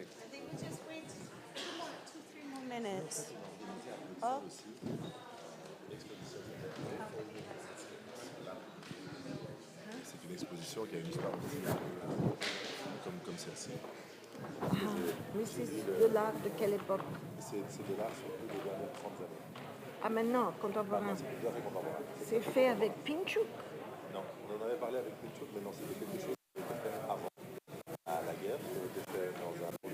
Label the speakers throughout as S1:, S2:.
S1: think we just wait 2, 3 more minutes. Oh.
S2: C'est une exposition qui a une histoire aussi comme celle-ci.
S1: Mais c'est de l'art de quelle époque?
S2: C'est de l'art surtout des dernières 30 années.
S1: Ah, maintenant, contemporain.
S2: C'est tout à fait contemporain.
S1: C'est fait avec Pinchuk?
S2: Non, on en avait parlé avec Pinchuk, mais non, c'était quelque chose qui était fait avant, à la guerre, qui a été fait dans un monde.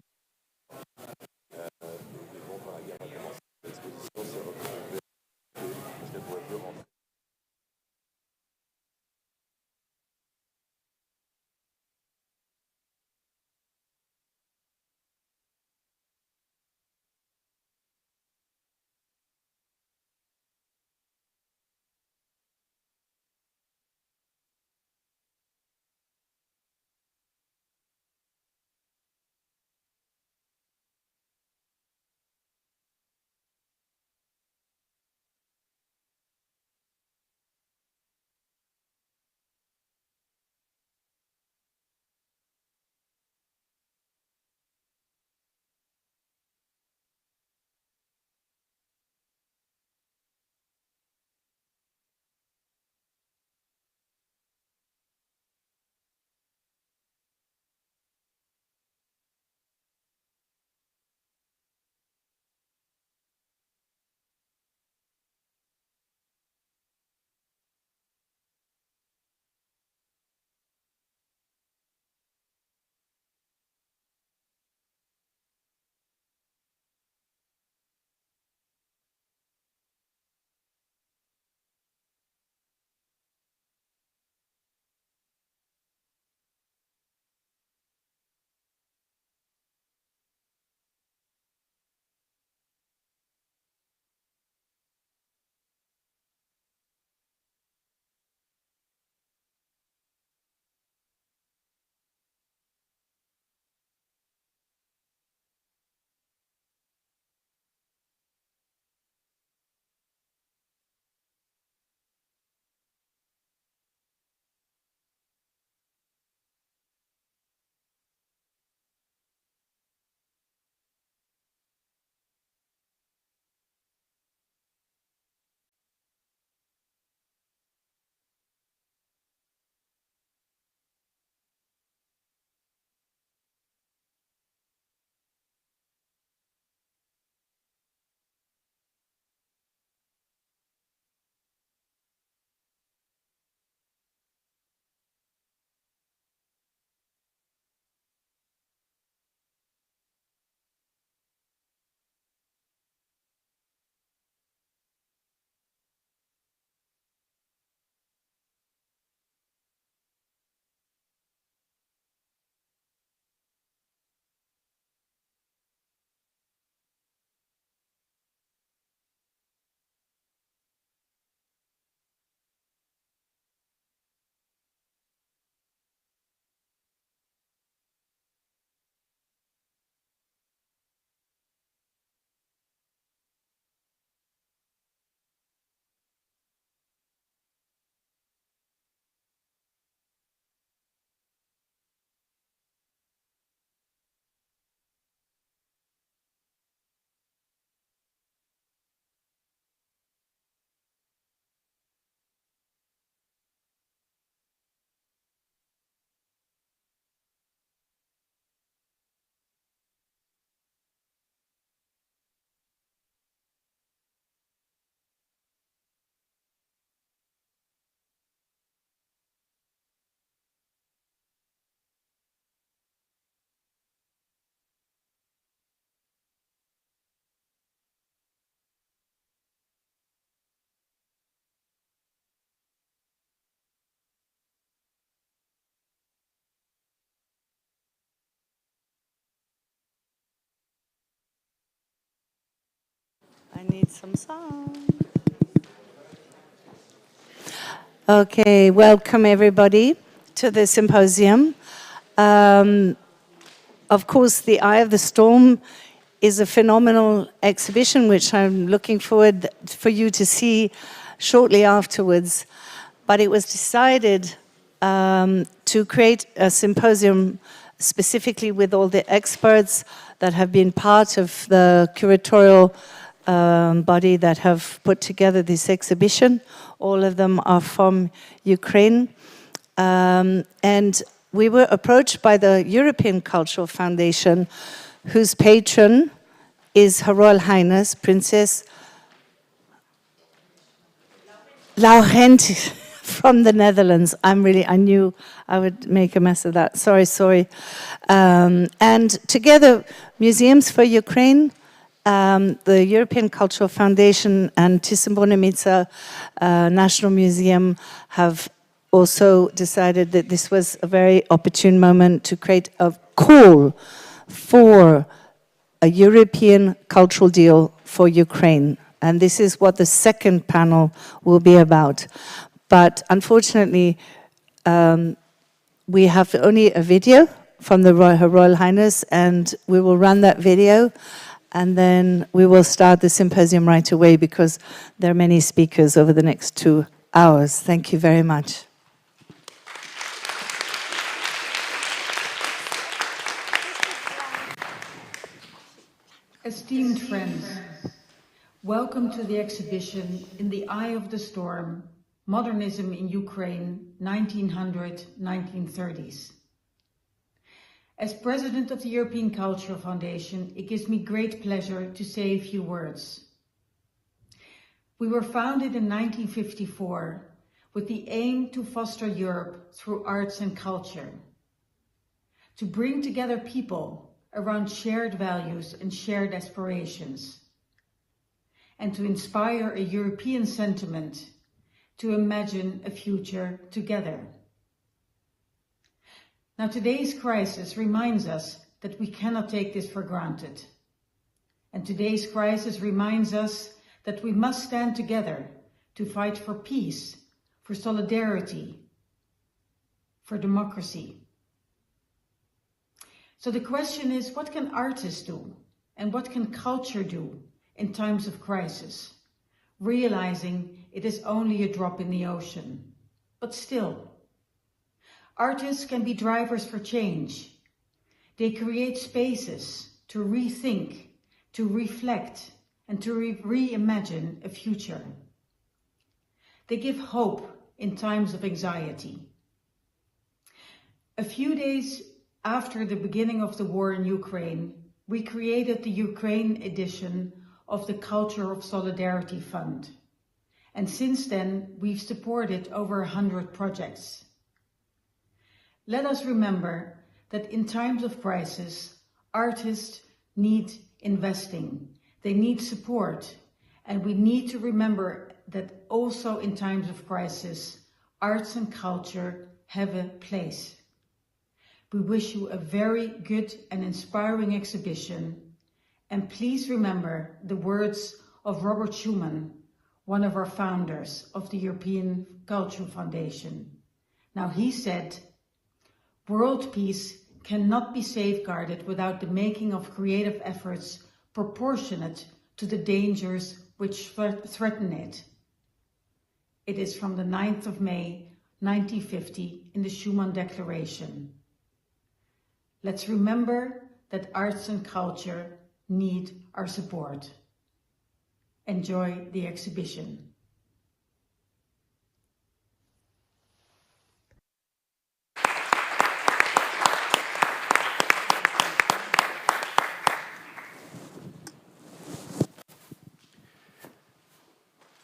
S2: Et bon, quand la guerre a commencé, l'exposition s'est retrouvée parce qu'elle ne pouvait plus rentrer.
S1: I need some sound. Okay, welcome everybody to the symposium. Of course, The Eye of the Storm is a phenomenal exhibition which I'm looking forward for you to see shortly afterwards. But it was decided to create a symposium specifically with all the experts that have been part of the curatorial body that have put together this exhibition. All of them are from Ukraine. And we were approached by the European Cultural Foundation, whose patron is Her Royal Highness Princess Laurent from the Netherlands. I knew I would make a mess of that. Sorry. And together, Museums for Ukraine, the European Cultural Foundation and Thyssen-Bornemisza National Museum have also decided that this was a very opportune moment to create a call for a European cultural deal for Ukraine. And this is what the second panel will be about. But unfortunately, we have only a video from Her Royal Highness, and we will run that video, and then we will start the symposium right away because there are many speakers over the next 2 hours. Thank you very much.
S3: Esteemed friends, welcome to the exhibition In the Eye of the Storm, Modernism in Ukraine, 1900-1930s. As President of the European Cultural Foundation, it gives me great pleasure to say a few words. We were founded in 1954 with the aim to foster Europe through arts and culture, to bring together people around shared values and shared aspirations, and to inspire a European sentiment to imagine a future together. Now, today's crisis reminds us that we cannot take this for granted. And today's crisis reminds us that we must stand together to fight for peace, for solidarity, for democracy. So the question is, what can artists do and what can culture do in times of crisis? Realizing it is only a drop in the ocean, but still. Artists can be drivers for change. They create spaces to rethink, to reflect, and to reimagine a future. They give hope in times of anxiety. A few days after the beginning of the war in Ukraine, we created the Ukraine edition of the Culture of Solidarity Fund. And since then, we've supported over 100 projects. Let us remember that in times of crisis, artists need investing, they need support, and we need to remember that also in times of crisis, arts and culture have a place. We wish you a very good and inspiring exhibition, and please remember the words of Robert Schuman, one of our founders of the European Cultural Foundation. Now, he said, "World peace cannot be safeguarded without the making of creative efforts proportionate to the dangers which threaten it." It is from the 9th of May, 1950, in the Schuman Declaration. Let's remember that arts and culture need our support. Enjoy the exhibition.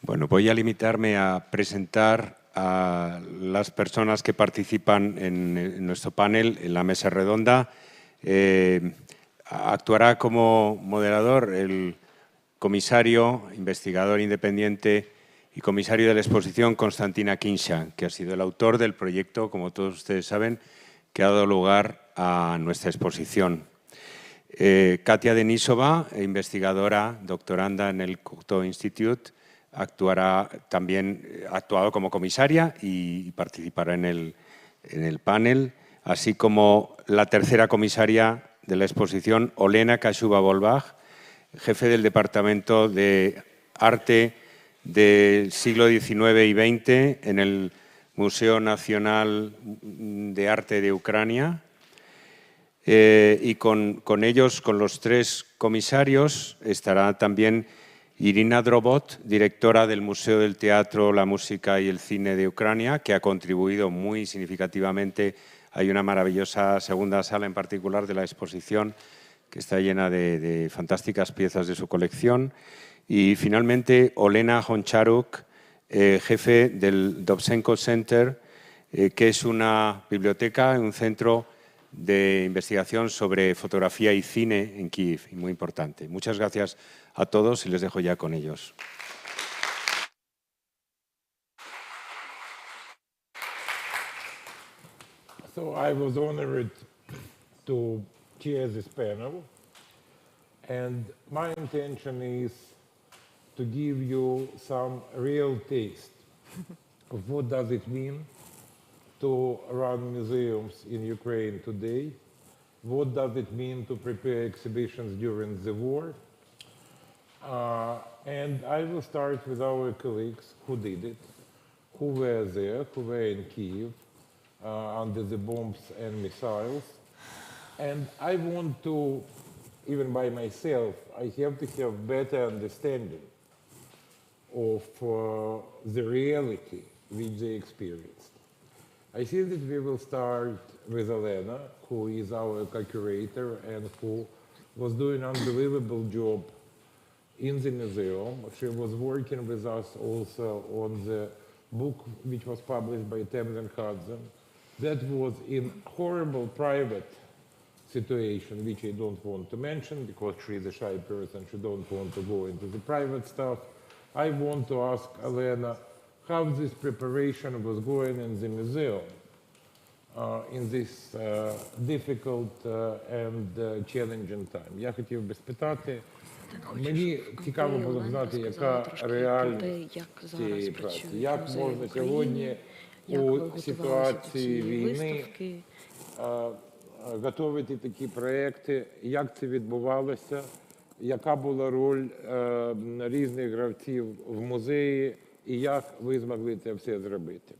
S4: Bueno, voy a limitarme a presentar a las personas que participan en nuestro panel, en la mesa redonda. Actuará como moderador el comisario, investigador independiente y comisario de la exposición Konstantin Akinsha, que ha sido el autor del proyecto, como todos ustedes saben, que ha dado lugar a nuestra exposición. Katia Denisova, investigadora, doctoranda en el Cocteau Institute, ha actuado como comisaria y participará en el panel, así como la tercera comisaria de la exposición, Olena Kashuba-Bolbach, jefe del Departamento de Arte del siglo XIX y XX en el Museo Nacional de Arte de Ucrania. y con ellos, con los tres comisarios, estará también Irina Drobot, directora del Museo del Teatro, la Música y el Cine de Ucrania, que ha contribuido muy significativamente. Hay una maravillosa segunda sala en particular de la exposición que está llena de fantásticas piezas de su colección. Y finalmente Olena Honcharuk, jefe del Dovzhenko Center, que es una biblioteca, un centro de investigación sobre fotografía y cine en Kiev, y muy importante. Muchas gracias a todos y les dejo ya con ellos.
S5: So I was honored to chair this panel, and my intention is to give you some real taste of what does it mean to run museums in Ukraine today, what does it mean to prepare exhibitions during the war, and I will start with our colleagues who did it, who were there, who were in Kiev, under the bombs and missiles. And I want to, even by myself, I have to have better understanding of the reality which they experienced. I think that we will start with Elena, who is our co-curator and who was doing an unbelievable job in the museum. She was working with us also on the book which was published by Thames and Hudson. That was in horrible private situation, which I don't want to mention because she is a shy person, she don't want to go into the private stuff. I want to ask Elena how this preparation was going in the museum in this difficult and challenging time. Я хотів би спитати, мені цікаво було знати, яка реальність цієї праці, як можна сьогодні у ситуації війни готувати такі проекти, як це відбувалося, яка була роль різних гравців в музеї і як ви змогли це все зробити.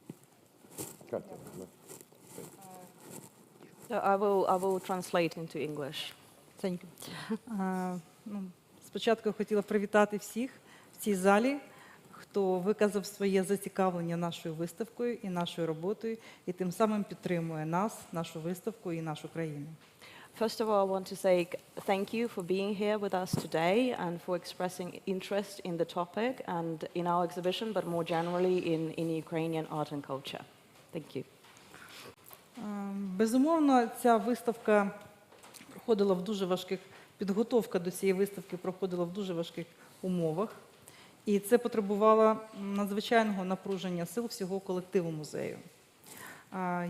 S6: So I will translate into English.
S7: Thank you. Спочатку хотіла привітати всіх в цій залі, хто виказав своє зацікавлення нашою виставкою і нашою роботою, і тим самим підтримує нас, нашу виставку і нашу країну.
S6: First of all, I want to say thank you for being here with us today and for expressing interest in the topic and in our exhibition, but more generally in Ukrainian art and culture. Thank you.
S7: Безумовно, ця виставка проходила в дуже важких, підготовка до цієї виставки проходила в дуже важких умовах. І це потребувало надзвичайного напруження сил всього колективу музею.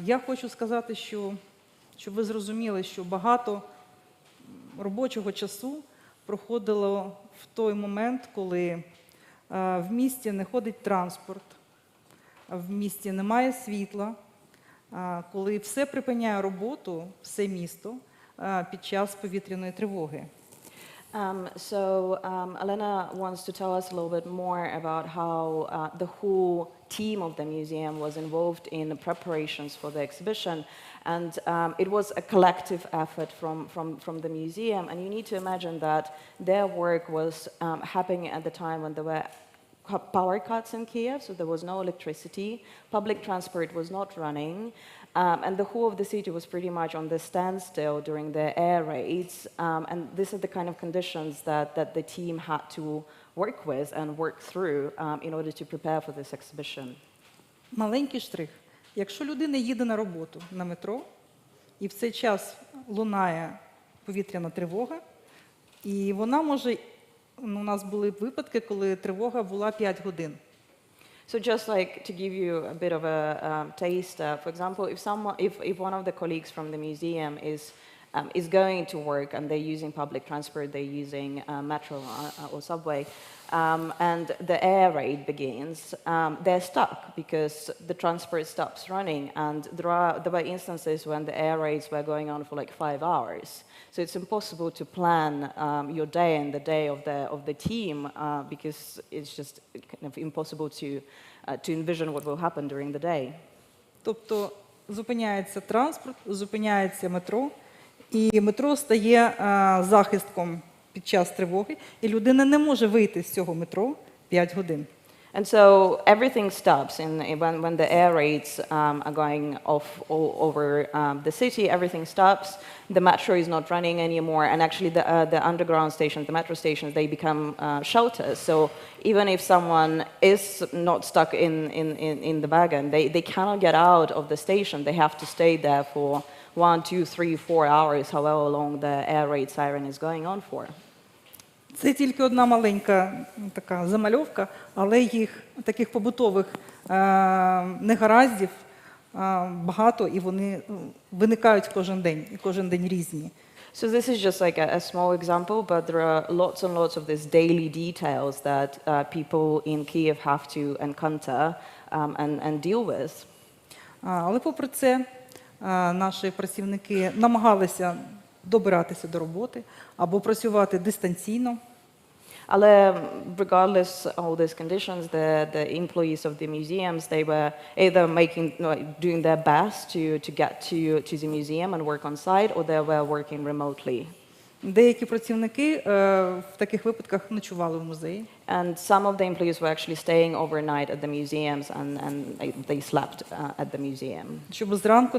S7: Я хочу сказати, щоб ви зрозуміли, що багато робочого часу проходило в той момент, коли в місті не ходить транспорт, в місті немає світла, коли все припиняє роботу, все місто, під час повітряної тривоги.
S6: Elena wants to tell us a little bit more about how the whole team of the museum was involved in the preparations for the exhibition. And it was a collective effort from the museum. And you need to imagine that their work was happening at the time when there were power cuts in Kiev, so there was no electricity. Public transport was not running. And the whole of the city was pretty much on the standstill during the air raids. And these are the kind of conditions that the team had to work with and work through in order to prepare for this exhibition.
S7: Маленький штрих. Якщо людина їде на роботу на метро, і в цей час лунає повітряна тривога, і вона може, у нас були випадки, коли тривога була 5 годин.
S6: So just like to give you a bit of a taste, for example, if one of the colleagues from the museum is going to work and they're using public transport, they're using metro or subway, and the air raid begins, they're stuck because the transport stops running, and there were instances when the air raids were going on for like 5 hours. So it's impossible to plan your day and the day of the team because it's just kind of impossible to envision what will happen during the day.
S7: Тобто зупиняється транспорт, зупиняється метро, І метро стає захистком під час тривоги, і людина не може вийти з цього метро 5 годин.
S6: And so everything stops when the air raids are going off over the city. Everything stops. The metro is not running anymore, and actually the underground stations, the metro stations, they become shelters. So even if someone is not stuck in the wagon, they cannot get out of the station. They have to stay there for 1, 2, 3, 4 hours, however long the air raid siren is going on for.
S7: Це тільки одна маленька така замальовка, але їх таких побутових негараздів багато, і вони виникають кожен день, і кожен день різні.
S6: So this is just like a small example, but there are lots and lots of these daily details that people in Kyiv have to encounter and deal with.
S7: Але попри це, наші працівники намагалися добиратися до роботи або працювати дистанційно.
S6: Але regardless of all these conditions, the employees of the museums, they were either doing their best to get to the museum and work on site, or they were working remotely.
S7: Деякі працівники в таких випадках ночували в музеї.
S6: And some of the employees were actually staying overnight at the museums, and they slept at the museum.
S7: Щоб зранку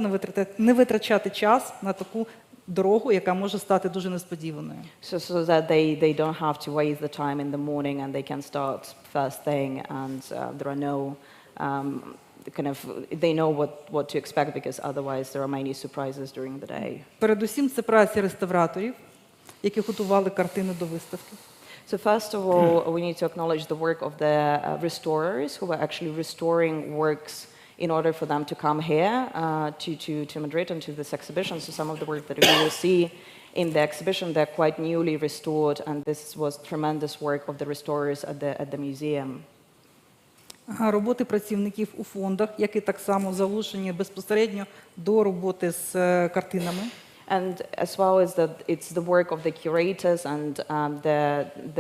S7: не витрачати час на таку дорогу, яка може стати дуже несподіваною.
S6: So that they don't have to waste the time in the morning, and they can start first thing, and there are no they know what to expect, because otherwise there are many surprises during the day.
S7: Передусім це праця реставраторів, які готували картини до виставки.
S6: So first of all, we need to acknowledge the work of the restorers who were actually restoring works in order for them to come here to Madrid and to this exhibition. So some of the work that we will see in the exhibition, they're quite newly restored, and this was tremendous work of the restorers at the museum.
S7: Роботи працівників у фондах, які так само залучені безпосередньо до роботи з картинами.
S6: And as well as that, it's the work of the curators and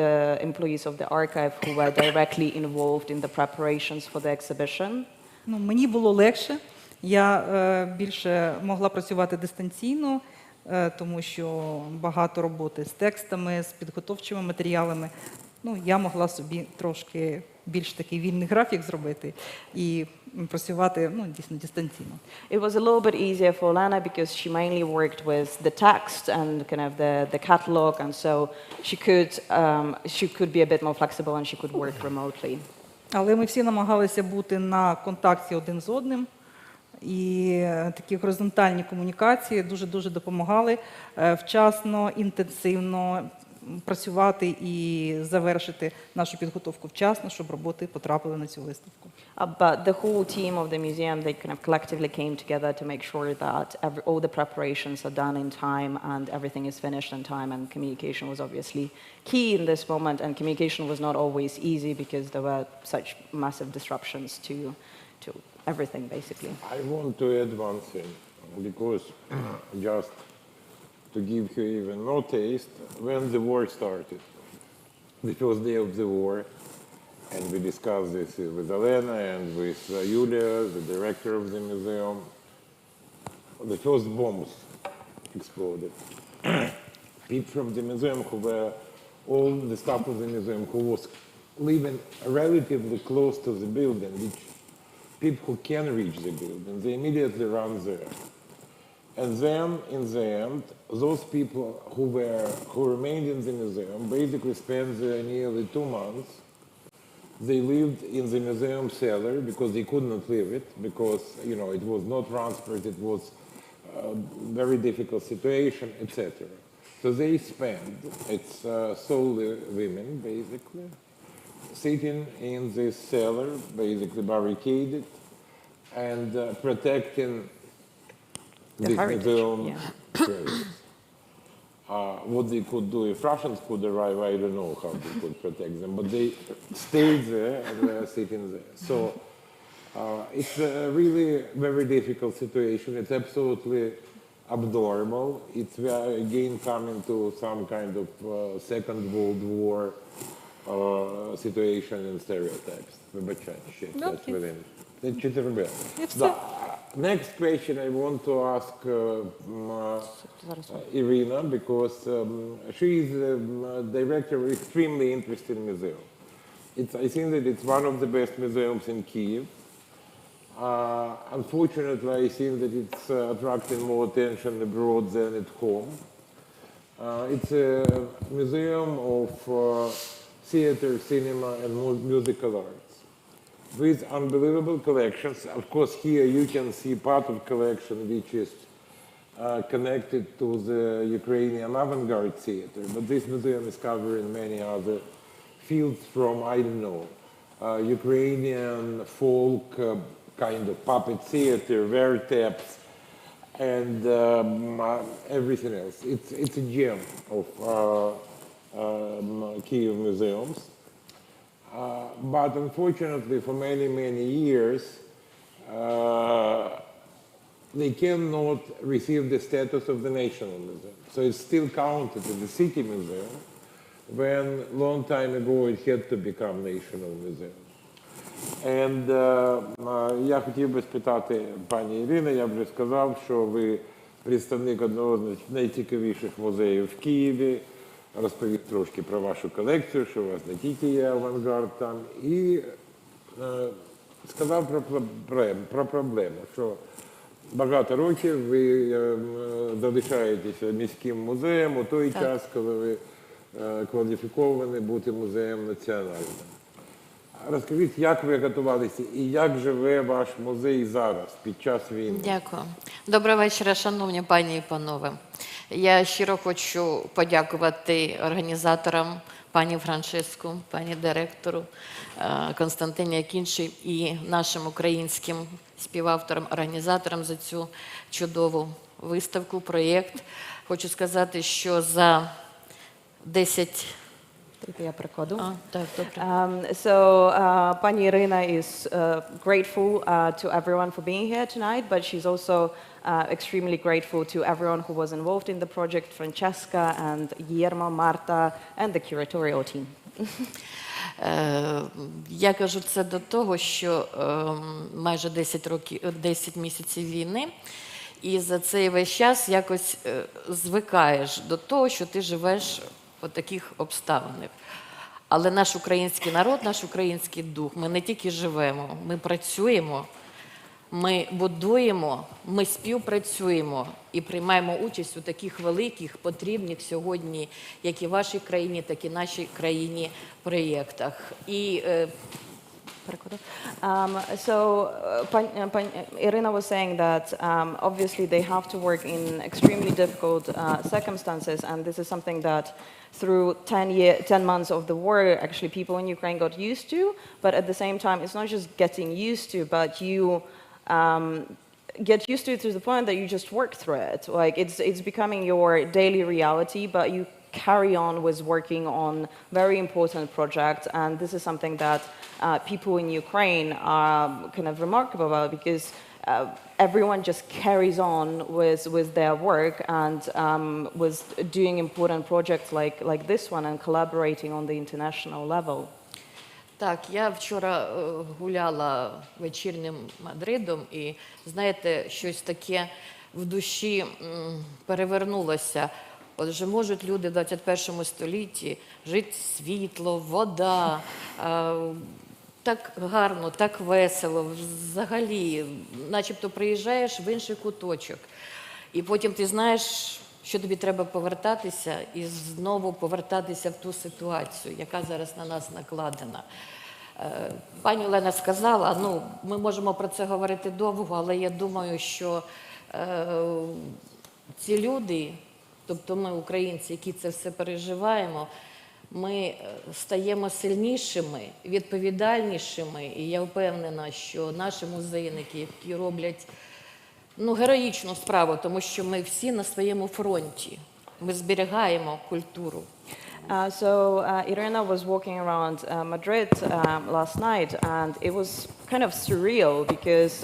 S6: the employees of the archive who were directly involved in the preparations for the exhibition.
S7: Мені було легше, я більше могла працювати дистанційно, тому що багато роботи з текстами, з підготовчими матеріалами. Я могла собі трошки більш такий вільний графік зробити і працювати дійсно дистанційно.
S6: It was a little bit easier for Lena because she mainly worked with the text and kind of the catalogue, and so she could be a bit more flexible and she could work remotely.
S7: Але ми всі намагалися бути на контакті один з одним, і такі горизонтальні комунікації дуже допомагали вчасно, інтенсивно працювати і завершити нашу підготовку вчасно, щоб роботи потрапили на цю виставку.
S6: But the whole team of the museum, they kind of collectively came together to make sure that all the preparations are done in time and everything is finished in time, and communication was obviously key in this moment, and communication was not always easy because there were such massive disruptions to everything, basically.
S5: I want to add one thing, because just to give you even more taste, when the war started, the first day of the war, and we discussed this with Elena and with Yulia, the director of the museum, the first bombs exploded. People from the museum who were, all the staff of the museum who was living relatively close to the building, which people who can reach the building, they immediately run there. And then, in the end, those people who remained in the museum basically spent there nearly 2 months. They lived in the museum cellar because they could not leave it, because it was no transport, it was a very difficult situation, etc. So they spent, it's solely women basically, sitting in this cellar, basically barricaded and protecting the museum treasures. What they could do if Russians could arrive, I don't know how they could protect them, but they stayed there and were sitting there. So it's a really very difficult situation. It's absolutely abnormal. We are again coming to some kind of Second World War situation and stereotypes. Вибачайте, ще 5 хвилин. Чи ти робила? Next question I want to ask Irina, because she is director of extremely interesting museum. I think that it's one of the best museums in Kyiv. Unfortunately, I think that it's attracting more attention abroad than at home. It's a museum of theater, cinema, and musical arts, with unbelievable collections. Of course, here you can see part of collection which is connected to the Ukrainian avant-garde theater, but this museum is covering many other fields from, I don't know, Ukrainian folk kind of puppet theater, verteps, and everything else. It's a gem of Kyiv museums. But unfortunately, for many, many years, they cannot receive the status of the National Museum. So it's still counted as the city museum, when long time ago it had to become National Museum. And я хотів би спитати пані Ірини, я вже сказав, що ви представник одного з найцікавіших музеїв в Києві, розповів трошки про вашу колекцію, що у вас не тільки є авангард там, і сказав про проблему, що багато років ви залишаєтеся міським музеєм у той час, коли ви кваліфіковані бути музеєм національним. Розкажіть, як ви готувалися і як живе ваш музей зараз, під час війни?
S8: Дякую. Доброго вечора, шановні пані і панове. Я щиро хочу подякувати організаторам, пані Франческу, пані директору Константині Акінші і нашим українським співавторам, організаторам за цю чудову виставку, проєкт. Хочу сказати, що за 10
S6: Я перекладу.
S8: так, добре.
S6: Pani Irina is grateful to everyone for being here tonight, but she's also extremely grateful to everyone who was involved in the project, Francesca and Guillermo, Marta, and the curatorial team.
S8: Я кажу це до того, що майже 10 місяців війни, і за цей весь час якось звикаєш до того, що ти живеш у таких обставинах. Але наш український народ, наш український дух, ми не тільки живемо, ми працюємо, ми будуємо, ми співпрацюємо і приймаємо участь у таких великих, потрібних сьогодні, як і вашій країні, так і нашій країні, проєктах. І
S6: Irina was saying that obviously they have to work in extremely difficult circumstances, and this is something that through 10 months of the war, actually people in Ukraine got used to, but at the same time, it's not just getting used to, but you get used to it to the point that you just work through it. Like it's becoming your daily reality, but you carry on with working on very important projects, and this is something that people in Ukraine are kind of remarkable about, because everyone just carries on with their work and with doing important projects like this one and collaborating on the international level.
S8: Так, я вчора гуляла вечірнім Мадридом, і, знаєте, щось таке в душі перевернулося. Отже, можуть люди в 21 столітті жити світло, вода, так гарно, так весело, взагалі, начебто приїжджаєш в інший куточок. І потім ти знаєш, що тобі треба повертатися і знову повертатися в ту ситуацію, яка зараз на нас накладена. Пані Олена сказала, ми можемо про це говорити довго, але я думаю, що ці люди, тобто ми, українці, які це все переживаємо, ми стаємо сильнішими, відповідальнішими, і я впевнена, що наші музейники, які роблять героїчну справу, тому що ми всі на своєму фронті, ми зберігаємо культуру.
S6: Irina was walking around Madrid last night, and it was kind of surreal because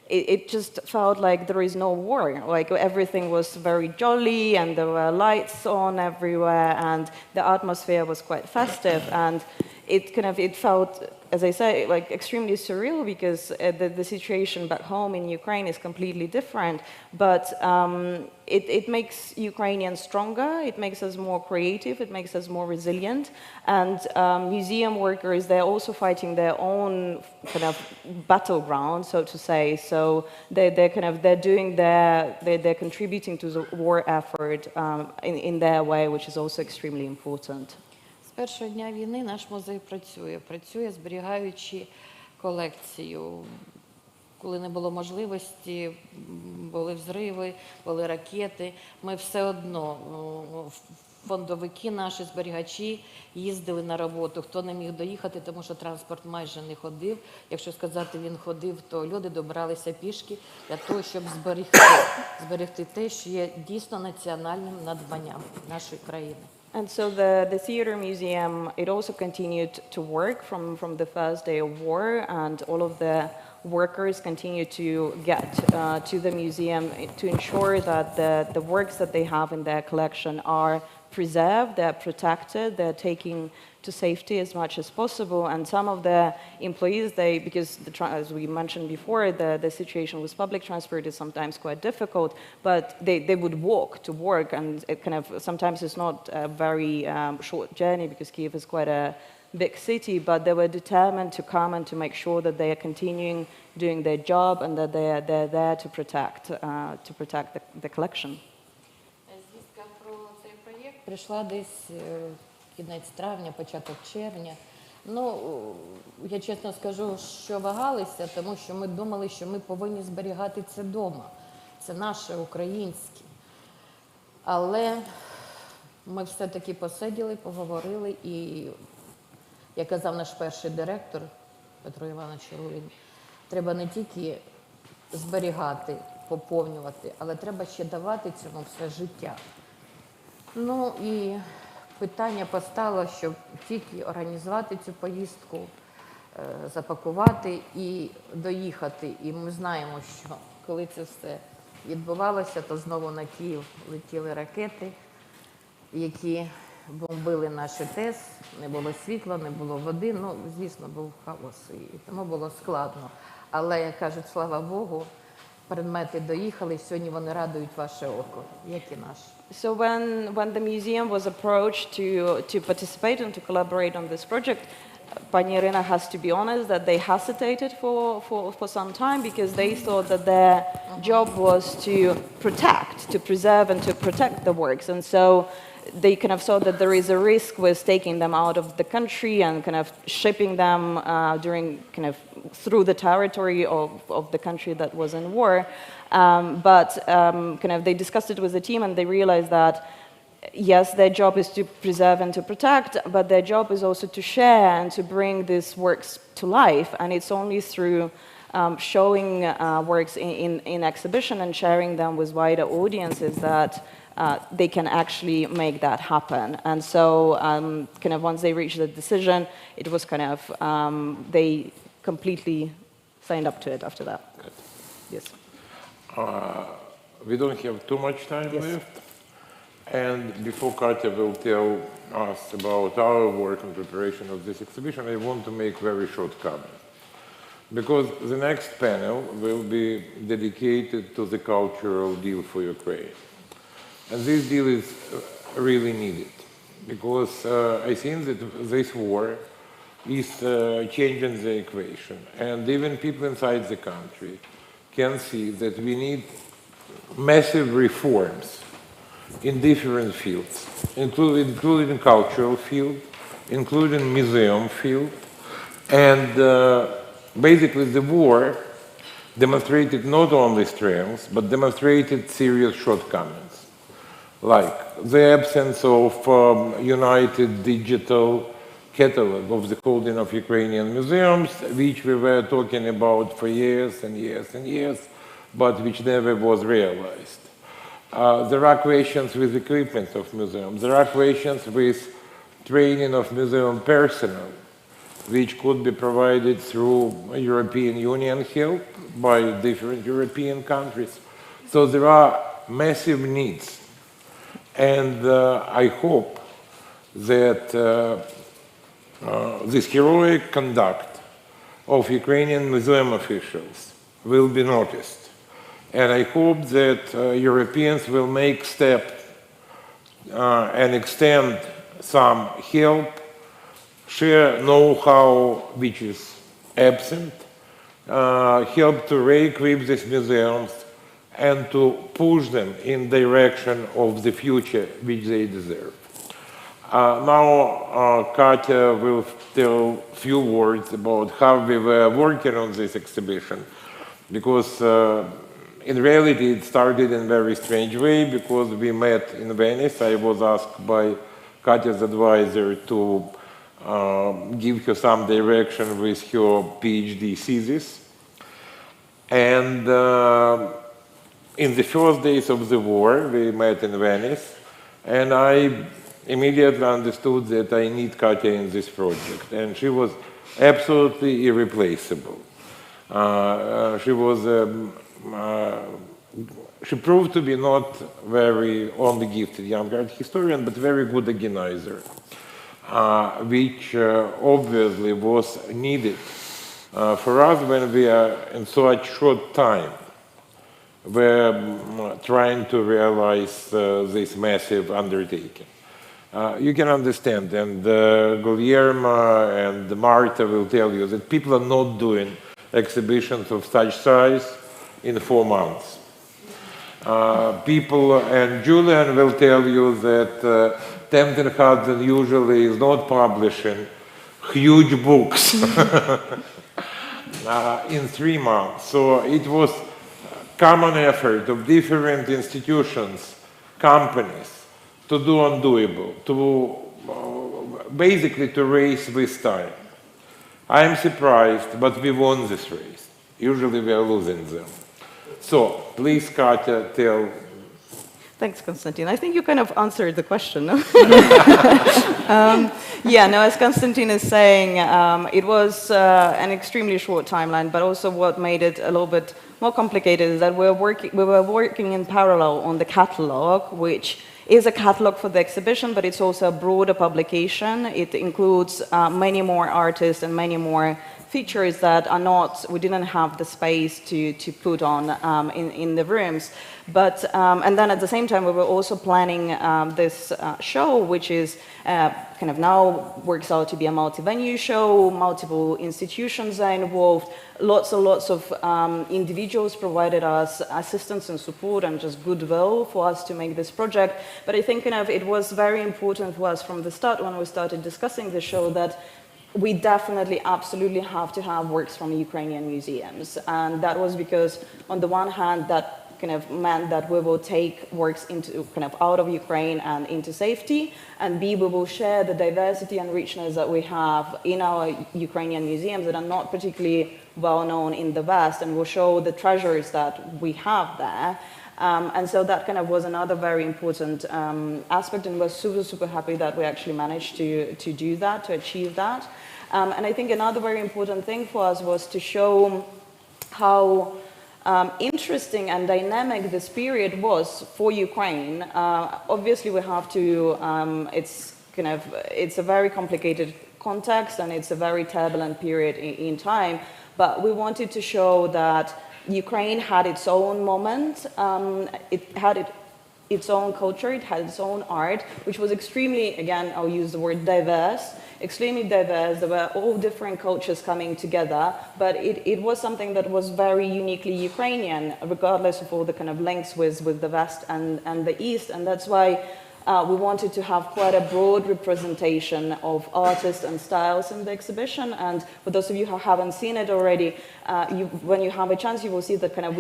S6: it just felt like there is no war. Like everything was very jolly, and there were lights on everywhere, and the atmosphere was quite festive, and it felt as I say, like extremely surreal because the situation back home in Ukraine is completely different, but it makes Ukrainians stronger, it makes us more creative, it makes us more resilient, and museum workers, they're also fighting their own kind of battleground, so to say, so they're contributing to the war effort in their way, which is also extremely important.
S8: З першого дня війни наш музей працює, зберігаючи колекцію. Коли не було можливості, були взриви, були ракети, ми все одно, фондовики наші, зберігачі, їздили на роботу. Хто не міг доїхати, тому що транспорт майже не ходив. Якщо сказати, він ходив, то люди добиралися пішки для того, щоб зберегти те, що є дійсно національним надбанням нашої країни.
S6: And so the theater museum, it also continued to work from the first day of war, and all of the workers continue to get to the museum to ensure that the works that they have in their collection are preserved, they're protected, they're taken to safety as much as possible. And some of the employees, because as we mentioned before, the situation with public transport is sometimes quite difficult, but they would walk to work, and it kind of sometimes it's not a very short journey because Kyiv is quite a big city, but they were determined to come and to make sure that they are continuing doing their job and that they're there to protect the collection.
S8: Звістка про цей проєкт прийшла десь кінець травня, початок червня. Ну, я чесно скажу, що вагалися, тому що ми думали, що ми повинні зберігати це вдома. Це наше, українське. Але ми все-таки посиділи, поговорили, і, як казав наш перший директор, Петро Іванович Рулін, треба не тільки зберігати, поповнювати, але треба ще давати цьому все життя. Ну і питання постало, щоб тільки організувати цю поїздку, запакувати і доїхати. І ми знаємо, що коли це все відбувалося, то знову на Київ летіли ракети, які бомбили наші ТЕС, не було світла, не було води, ну, звісно, був хаос, і тому було складно. Але, як кажуть, слава Богу, предмети доїхали, сьогодні вони радують ваше око, як і наше.
S6: So when the museum was approached to participate and to collaborate on this project, Pani Irina has to be honest that they hesitated for some time because they thought that their job was to preserve and to protect the works. And so they kind of saw that there is a risk with taking them out of the country and kind of shipping them through the territory of the country that was in war. But they discussed it with the team and they realized that yes, their job is to preserve and to protect, but their job is also to share and to bring these works to life. And it's only through showing works in exhibition and sharing them with wider audiences that they can actually make that happen. And so once they reached the decision, it was they completely signed up to it after that.
S5: Good.
S6: Yes.
S5: We don't have too much time left. And before Katya will tell us about our work and preparation of this exhibition, I want to make very short comment. Because the next panel will be dedicated to the cultural deal for Ukraine. And this deal is really needed. Because I think that this war is changing the equation. And even people inside the country can see that we need massive reforms in different fields, including cultural field, including museum field, and basically the war demonstrated not only strengths, but demonstrated serious shortcomings, like the absence of united digital catalogue of the holding of Ukrainian museums, which we were talking about for years and years and years, but which never was realized. There are questions with equipment of museums. There are questions with training of museum personnel, which could be provided through European Union help by different European countries. So there are massive needs. And I hope that this heroic conduct of Ukrainian museum officials will be noticed. And I hope that Europeans will make steps and extend some help, share know-how which is absent, help to re-equip these museums and to push them in direction of the future which they deserve. Now Katya will tell a few words about how we were working on this exhibition, because in reality it started in a very strange way, because we met in Venice. I was asked by Katya's advisor to give her some direction with her PhD thesis. And in the first days of the war, we met in Venice, and I immediately understood that I need Katya in this project, and she was absolutely irreplaceable. She proved to be not very only gifted young art historian, but very good organizer, which obviously was needed for us when we are in such short time. We're trying to realize this massive undertaking. You can understand, and Guillermo and Marta will tell you that people are not doing exhibitions of such size in 4 months. People, and Julian will tell you that Tempton Hudson usually is not publishing huge books in 3 months. So it was common effort of different institutions, companies, to do undoable, to basically to race with time. I am surprised, but we won this race. Usually we are losing them. So, please, Katya, tell.
S6: Thanks, Konstantin. I think you kind of answered the question, no? Yeah, no, as Konstantin is saying, it was an extremely short timeline, but also what made it a little bit more complicated is that we were working in parallel on the catalogue, which is a catalogue for the exhibition, but it's also a broader publication. It includes many more artists and many more features that are not, we didn't have the space to put on in the rooms. But, and then at the same time, we were also planning this show, which is kind of now works out to be a multi-venue show, multiple institutions are involved, lots and lots of individuals provided us assistance and support and just goodwill for us to make this project. But I think kind of it was very important for us from the start when we started discussing the show that we definitely, absolutely have to have works from Ukrainian museums. And that was because, on the one hand, that kind of meant that we will take works into kind of out of Ukraine and into safety, and B, we will share the diversity and richness that we have in our Ukrainian museums that are not particularly well known in the West, and will show the treasures that we have there. And so that kind of was another very important aspect, and we're super, super happy that we actually managed to do that, to achieve that. And I think another very important thing for us was to show how interesting and dynamic this period was for Ukraine. Obviously, we have to, it's a very complicated context, and it's a very turbulent period in time, but we wanted to show that Ukraine had its own moment, it had its own culture, it had its own art, which was extremely, again, I'll use the word diverse, extremely diverse. There were all different cultures coming together, but it was something that was very uniquely Ukrainian, regardless of all the kind of links with the West and the East, and that's why we wanted to have quite a broad representation of artists and styles in the exhibition. And for those of you who haven't seen it already, when you have a chance, you will see that kind of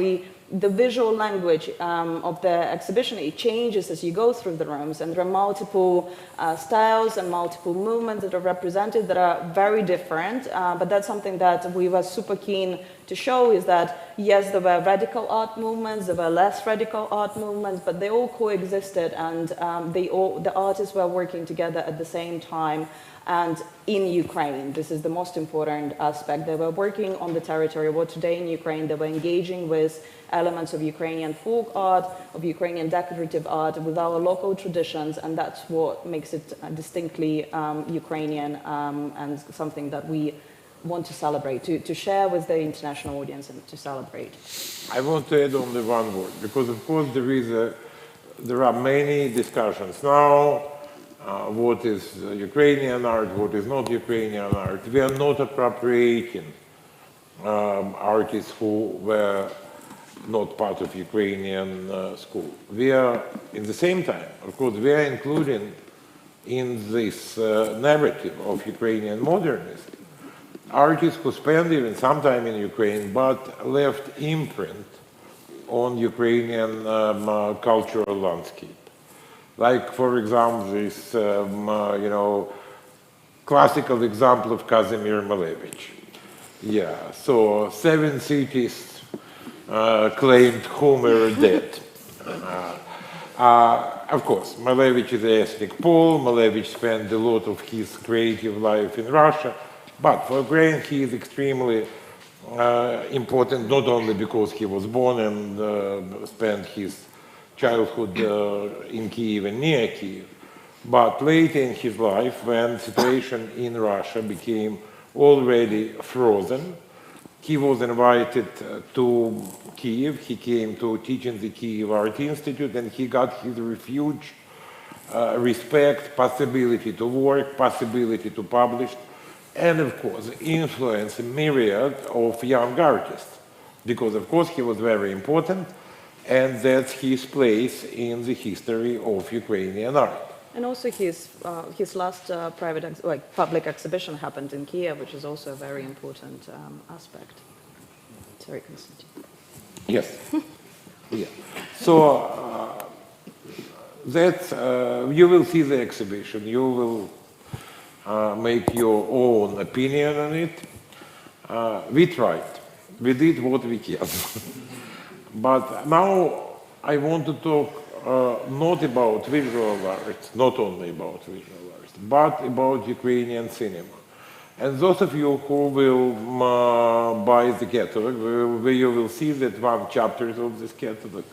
S6: the visual language of the exhibition, it changes as you go through the rooms, and there are multiple styles and multiple movements that are represented that are very different, but that's something that we were super keen to show, is that yes, there were radical art movements, there were less radical art movements, but they all coexisted, and the artists were working together at the same time. And in Ukraine, this is the most important aspect. They were working on the territory. Well, today in Ukraine, they were engaging with elements of Ukrainian folk art, of Ukrainian decorative art, with our local traditions, and that's what makes it distinctly Ukrainian, and something that we want to celebrate, to share with the international audience and to celebrate?
S5: I want to add only one word, because of course there are many discussions now. What is Ukrainian art, what is not Ukrainian art. We are not appropriating artists who were not part of Ukrainian school. We are, in the same time, of course, we are including in this narrative of Ukrainian modernism artists who spent even some time in Ukraine but left imprint on Ukrainian cultural landscape. Like, for example, this classical example of Kazimir Malevich. Yeah, so 7 cities claimed Homer dead. Of course, Malevich is an ethnic Pole. Malevich spent a lot of his creative life in Russia. But for Ukraine, he is extremely important, not only because he was born and spent his childhood in Kiev and near Kiev, but later in his life, when the situation in Russia became already frozen, he was invited to Kiev. He came to teach in the Kiev Art Institute, and he got his refuge, respect, possibility to work, possibility to publish, and of course, influence a myriad of young artists, because of course he was very important, and that's his place in the history of Ukrainian art.
S6: And also his last public exhibition happened in Kiev, which is also a very important aspect. Sorry, Konstantin.
S5: Yes. Yeah. So that you will see the exhibition. You will make your own opinion on it. We tried. We did what we can. But now I want to talk not about visual art, not only about visual art, but about Ukrainian cinema. And those of you who will buy the catalogue, you will see that one chapter of this catalogue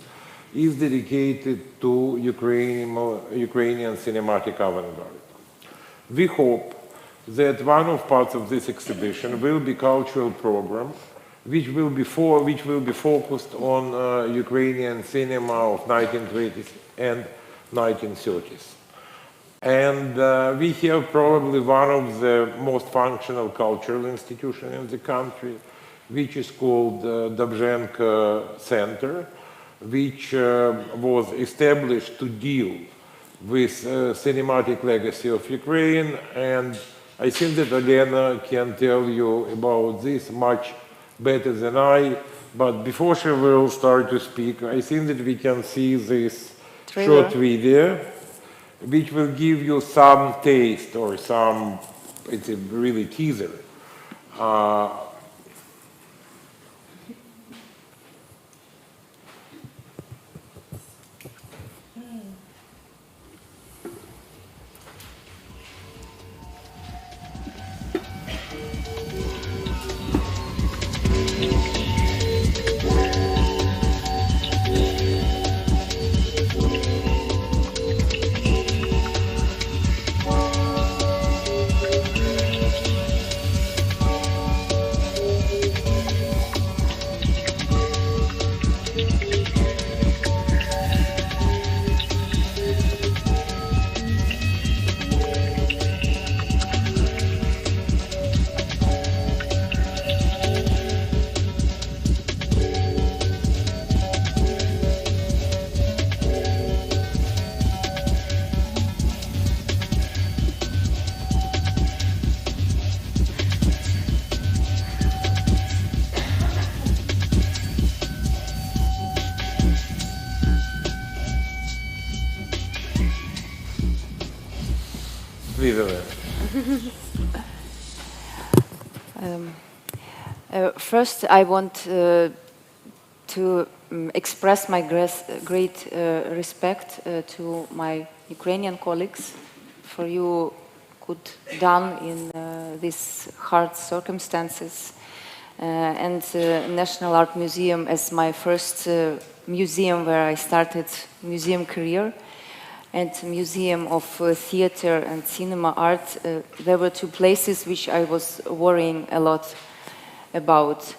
S5: is dedicated to Ukrainian cinematic avant-garde. We hope that one of parts of this exhibition will be cultural program which will be focused on Ukrainian cinema of 1920s and 1930s. And we have probably one of the most functional cultural institutions in the country, which is called Dobzhenko Center, which was established to deal with cinematic legacy of Ukraine. And I think that Elena can tell you about this much better than I, but before she will start to speak, I think that we can see this short video, which will give you some taste or some, it's a really teaser.
S9: First, I want to express my great respect to my Ukrainian colleagues for you good done in these hard circumstances. And National Art Museum as my first museum where I started museum career. and Museum of Theater and Cinema Art. There were two places which I was worrying a lot about.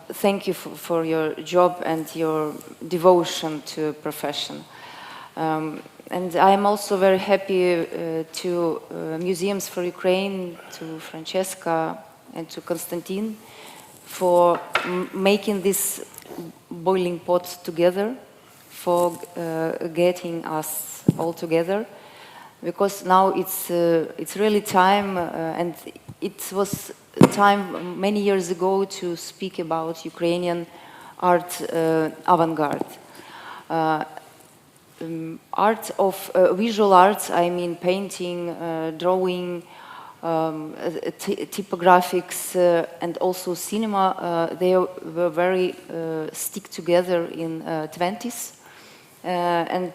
S9: Thank you for your job and your devotion to profession. And I am also very happy to Museums for Ukraine, to Francesca and to Konstantin for making this boiling pot together, for getting us all together, because now it's really time, and it was time many years ago to speak about Ukrainian art avant-garde. Art of visual arts, I mean painting, drawing, typographics, and also cinema, they were very stick together in 20s. And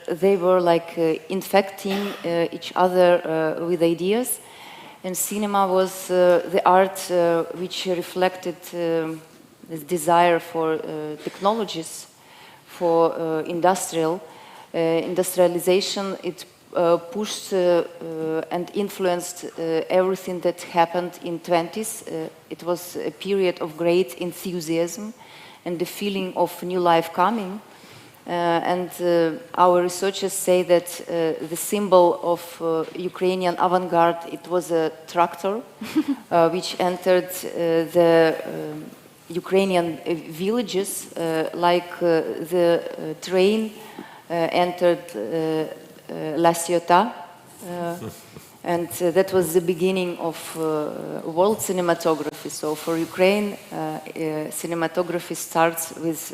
S9: they were like infecting each other with ideas. And cinema was the art which reflected this desire for technologies, for industrialization. It pushed and influenced everything that happened in 20s. It was a period of great enthusiasm and the feeling of new life coming. And our researchers say that the symbol of Ukrainian avant-garde, it was a tractor which entered the Ukrainian villages, like the train entered La Ciotat, and that was the beginning of world cinematography. So for Ukraine, cinematography starts with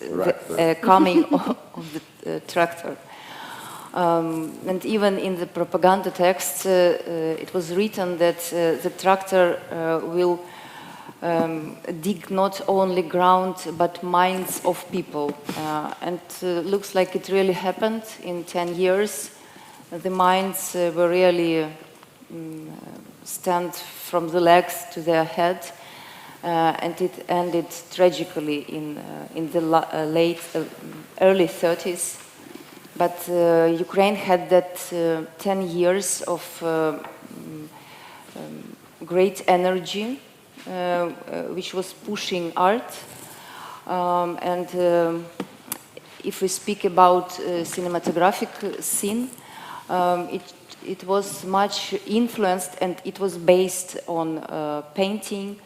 S9: the coming of the tractor. And even in the propaganda text, it was written that the tractor will dig not only ground but minds of people. And looks like it really happened in 10 years. The minds were really stand from the legs to their head, and it ended tragically in the early 30s. But Ukraine had that 10 years of great energy, which was pushing art. And if we speak about cinematographic scene, it was much influenced, and it was based on painting,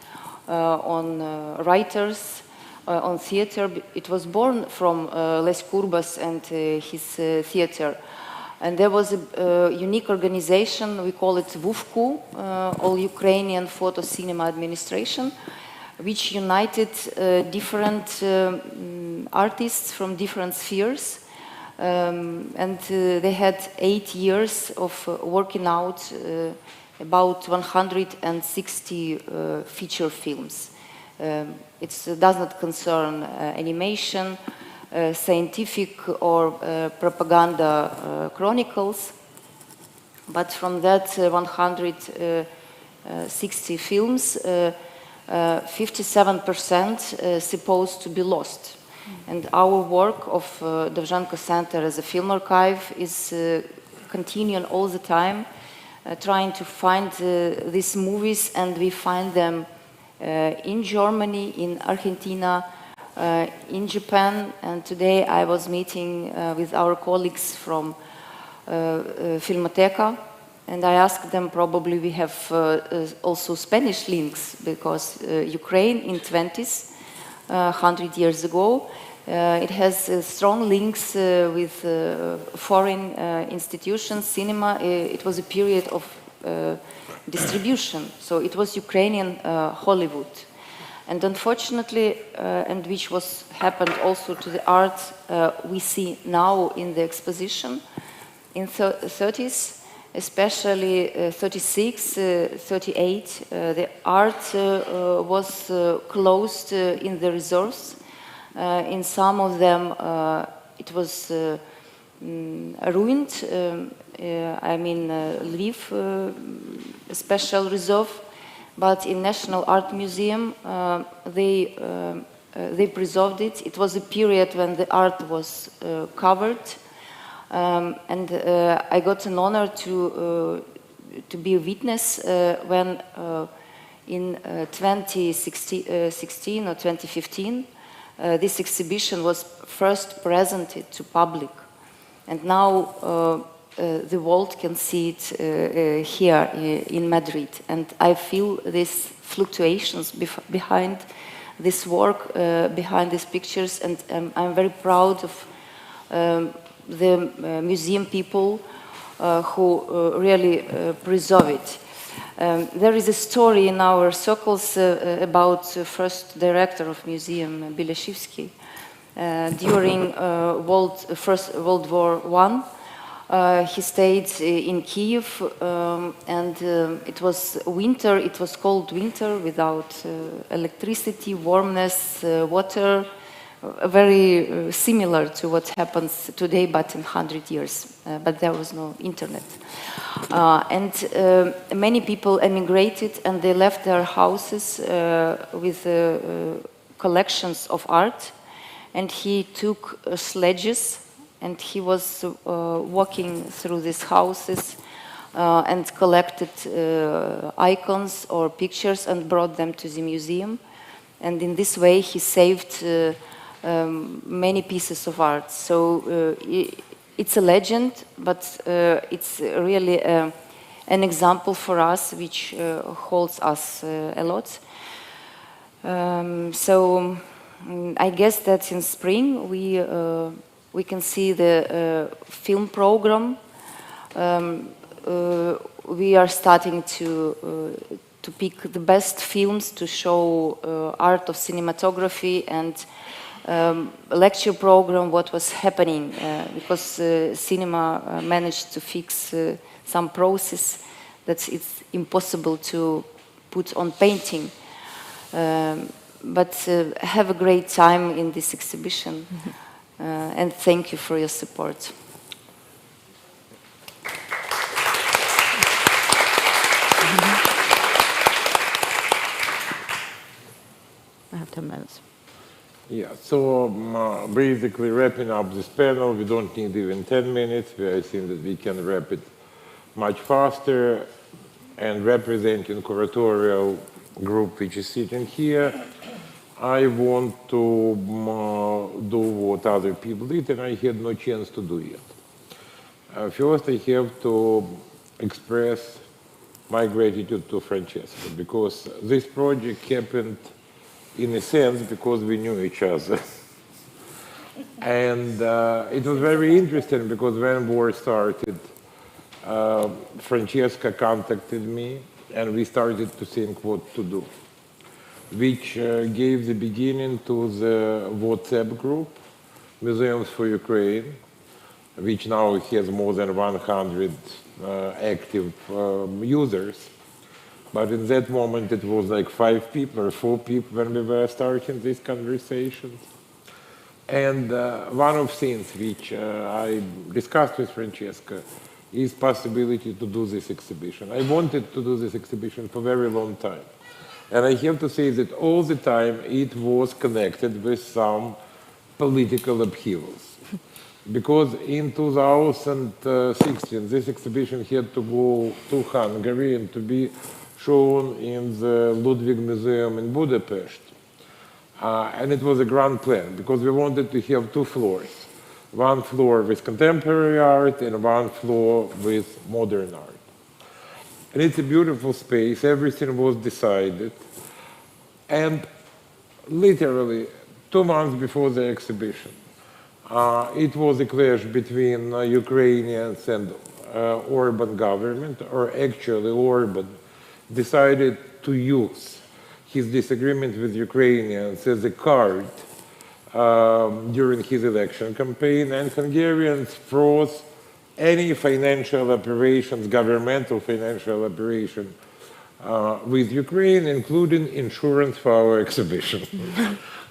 S9: on writers, on theater. It was born from Les Courbas and his theater. And there was a unique organization, we call it WUFCU, All Ukrainian Photo Cinema Administration, which united different artists from different spheres. And they had 8 years of working out about 160 feature films. It does not concern animation, scientific or propaganda chronicles, but from that 160 films, 57% supposed to be lost. And our work of Dovzhenko Center as a film archive is continuing all the time, trying to find these movies, and we find them in Germany, in Argentina, in Japan. And today I was meeting with our colleagues from Filmoteca, and I asked them, probably we have also Spanish links, because Ukraine in 20s, 100 years ago, it has strong links with foreign institutions, cinema. It was a period of distribution, so it was Ukrainian Hollywood. And unfortunately, and which was happened also to the art we see now in the exposition, in 30s, especially 36, 38, the art was closed in the reserves. In some of them, it was ruined. I mean, Lviv, special reserve. But in National Art Museum, they preserved it. It was a period when the art was covered. And I got an honor to be a witness when in 2016 or 2015 this exhibition was first presented to public, and now the world can see it here in Madrid. And I feel these fluctuations behind this work, behind these pictures, and I'm very proud of the museum people who really preserve it. There is a story in our circles about the first director of museum, Bileshivsky. During First World War I, he stayed in Kiev, and it was winter. It was cold winter without electricity, warmness, water. Very similar to what happens today, but in 100 years. But there was no internet. And many people emigrated, and they left their houses with collections of art. And he took sledges, and he was walking through these houses and collected icons or pictures and brought them to the museum. And in this way, he saved many pieces of art. So it's a legend, but it's really an example for us, which holds us a lot. So I guess that in spring we can see the film program. We are starting to pick the best films to show art of cinematography, and lecture program what was happening because cinema managed to fix some process that it's impossible to put on painting. But have a great time in this exhibition, and thank you for your support.
S1: I have 10 minutes.
S5: Yeah, so basically wrapping up this panel, we don't need even 10 minutes. I think that we can wrap it much faster. And representing curatorial group which is sitting here, I want to do what other people did, and I had no chance to do yet. First, I have to express my gratitude to Francesca, because this project happened in a sense because we knew each other. And it was very interesting because when war started, Francesca contacted me and we started to think what to do, which gave the beginning to the WhatsApp group, Museums for Ukraine, which now has more than 100 active users. But in that moment, it was like 5 people or 4 people when we were starting these conversations. And one of the things which I discussed with Francesca is possibility to do this exhibition. I wanted to do this exhibition for a very long time. And I have to say that all the time it was connected with some political upheavals. Because in 2016, this exhibition had to go to Hungary and to be shown in the Ludwig Museum in Budapest. And it was a grand plan, because we wanted to have 2 floors. One floor with contemporary art and one floor with modern art. And it's a beautiful space, everything was decided. And literally 2 months before the exhibition, it was a clash between Ukrainians and Orban government, or actually Orban decided to use his disagreement with Ukrainians as a card during his election campaign, and Hungarians froze any financial operations, governmental financial operation with Ukraine, including insurance for our exhibition.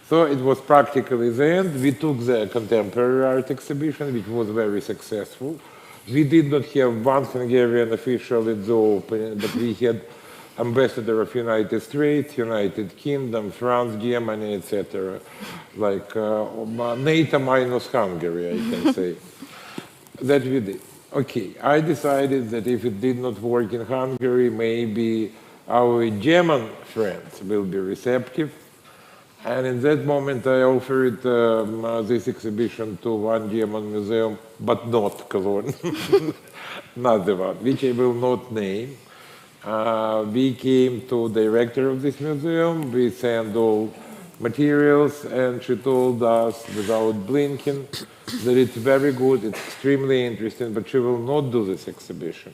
S5: So it was practically the end. We took the contemporary art exhibition, which was very successful. We did not have one Hungarian official at the opening, but we had ambassador of United States, United Kingdom, France, Germany, etc. Like NATO minus Hungary, I can say. that we did. Okay, I decided that if it did not work in Hungary, maybe our German friends will be receptive. And in that moment, I offered this exhibition to one German museum, but not Cologne, another one, which I will not name. We came to the director of this museum, we sent all materials, and she told us, without blinking, that it's very good, it's extremely interesting, but she will not do this exhibition.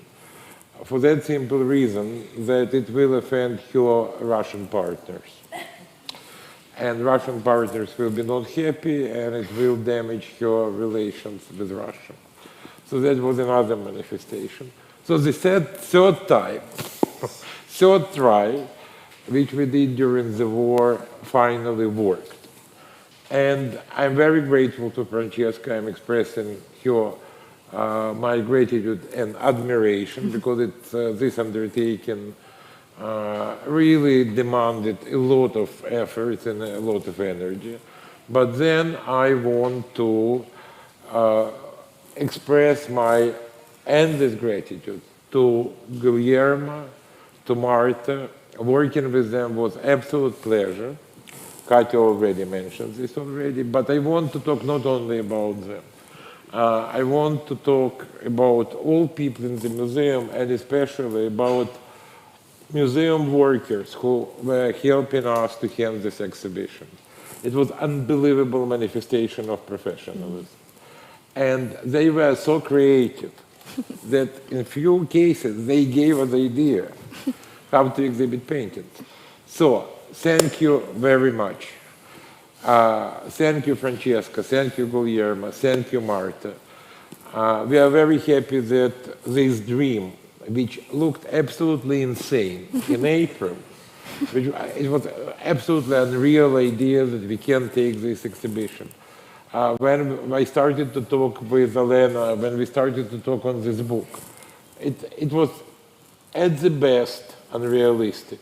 S5: For that simple reason that it will offend her Russian partners. And Russian partners will be not happy, and it will damage her relations with Russia. So that was another manifestation. So the third time, third try, which we did during the war, finally worked. And I'm very grateful to Francesca. I'm expressing her my gratitude and admiration, because it's, this undertaking really demanded a lot of effort and a lot of energy. But then I want to express my endless gratitude to Guillermo, to Marta. Working with them was absolute pleasure. Katya already mentioned this already, but I want to talk not only about them. I want to talk about all people in the museum, and especially about museum workers who were helping us to hand this exhibition. It was an unbelievable manifestation of professionalism. And they were so creative that in few cases they gave us the idea how to exhibit paintings. So, thank you very much. Thank you, Francesca. Thank you, Guillermo. Thank you, Marta. We are very happy that this dream, which looked absolutely insane in April, it was absolutely unreal idea that we can take this exhibition. When I started to talk with Elena, when we started to talk on this book, it was at the best unrealistic.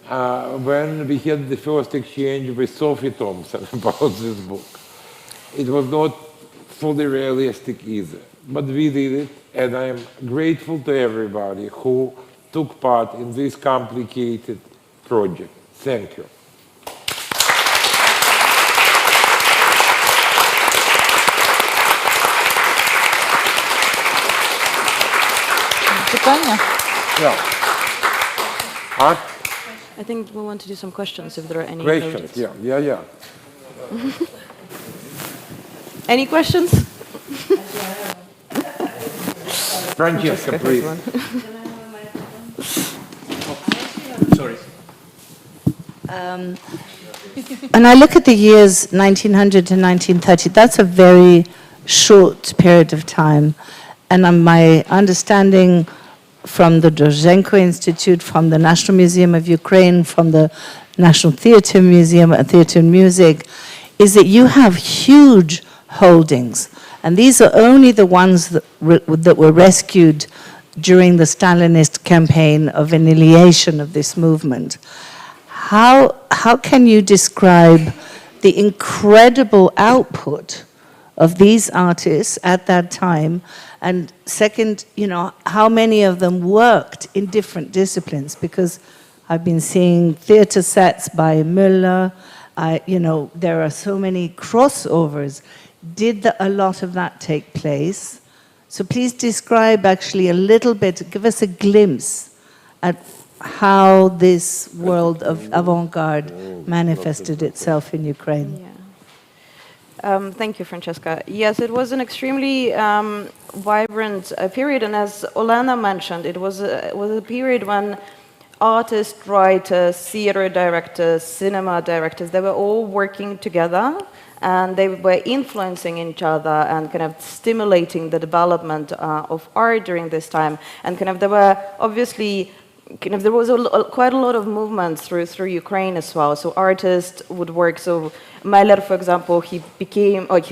S5: When we had the first exchange with Sophie Thompson about this book, it was not fully realistic either. But we did it, and I am grateful to everybody who took part in this complicated project. Thank you.
S7: Питання?
S5: Yeah. Huh?
S6: I think we want to do some questions if there are any.
S5: Questions?
S6: noted.
S5: Yeah.
S6: Any questions?
S5: Francesca, please.
S4: Sorry.
S1: And I look at the years 1900 to 1930, that's a very short period of time. And my understanding from the Dozhenko Institute, from the National Museum of Ukraine, from the National Theatre Museum and Theatre and Music, is that you have huge holdings. And these are only the ones that were rescued during the Stalinist campaign of annihilation of this movement. How can you describe the incredible output of these artists at that time? And second, how many of them worked in different disciplines? Because I've been seeing theater sets by Müller. There are so many crossovers. Did a lot of that take place? So please describe actually a little bit, give us a glimpse at how this world of avant-garde manifested itself in Ukraine.
S6: Yeah. Thank you, Francesca. Yes, it was an extremely vibrant period, and as Olena mentioned, it was a period when artists, writers, theater directors, cinema directors, they were all working together, and they were influencing each other and kind of stimulating the development of art during this time. And there were obviously there was quite a lot of movement through Ukraine as well. So artists would work. So Meller, for example, he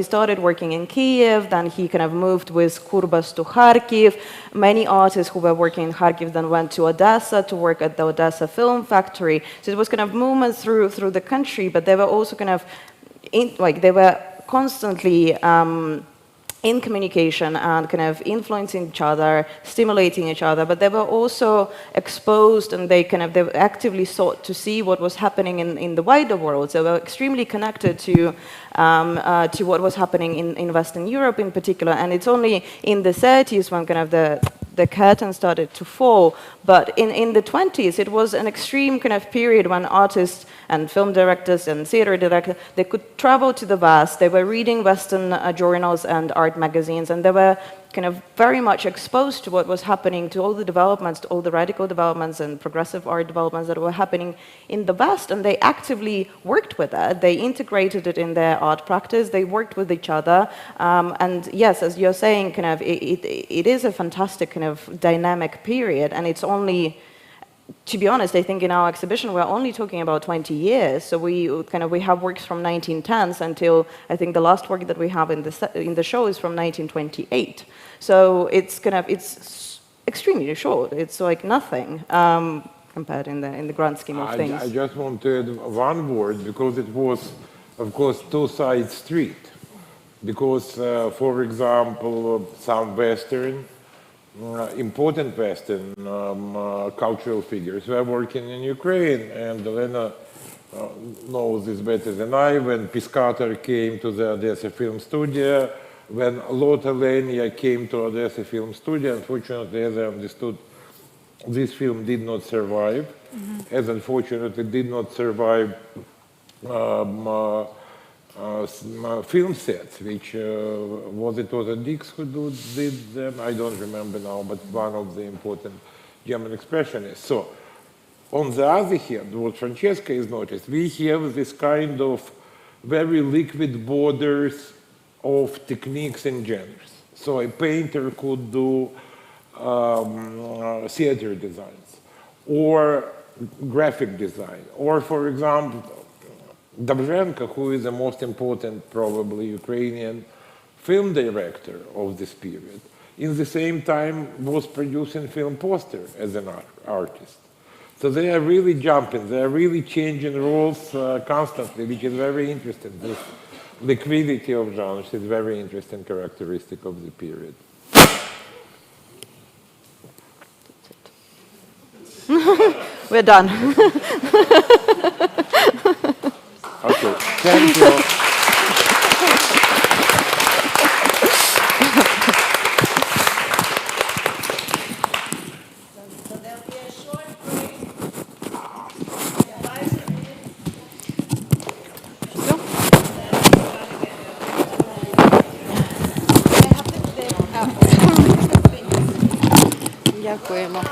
S6: started working in Kiev, then he moved with Kurbas to Kharkiv. Many artists who were working in Kharkiv then went to Odessa to work at the Odessa Film Factory. So it was movement through the country, but they were also they were constantly in communication and kind of influencing each other, stimulating each other, but they were also exposed and they actively sought to see what was happening in the wider world. So they were extremely connected to what was happening in Western Europe in particular. And it's only in the 30s when kind of the curtain started to fall. But in the 20s, it was an extreme kind of period when artists and film directors and theater directors, they could travel to the West. They were reading Western journals and art magazines, and they were kind of very much exposed to what was happening, to all the developments, to all the radical developments and progressive art developments that were happening in the West, and they actively worked with that. They integrated it in their art practice. They worked with each other, and yes, as you're saying, kind of it is a fantastic kind of dynamic period, and it's only, to be honest, I think in our exhibition we're only talking about 20 years. So we have works from 1910s until I think the last work that we have in the show is from 1928. So it's extremely short. It's like nothing compared in the grand scheme of things.
S5: I just want to add one word, because it was, of course, two-side street. Because, for example, some Western important Western cultural figures were working in Ukraine, and Elena knows this better than I. When Piscator came to the Odessa Film Studio, when Lotte Lenya came to Odessa Film Studio, unfortunately, as I understood, this film did not survive, as unfortunately did not survive film sets, which was a Dix who did them? I don't remember now, but one of the important German expressionists. So, on the other hand, what Francesca has noticed, we have this kind of very liquid borders of techniques and genres. So a painter could do theater designs, or graphic design, or, for example, Dobzhenko, who is the most important, probably, Ukrainian film director of this period, in the same time was producing film poster as an artist. So they are really jumping, they are really changing roles constantly, which is very interesting. This liquidity of genres is very interesting characteristic of the period.
S6: We're done.
S5: Okay, thank you.
S8: Дякуємо.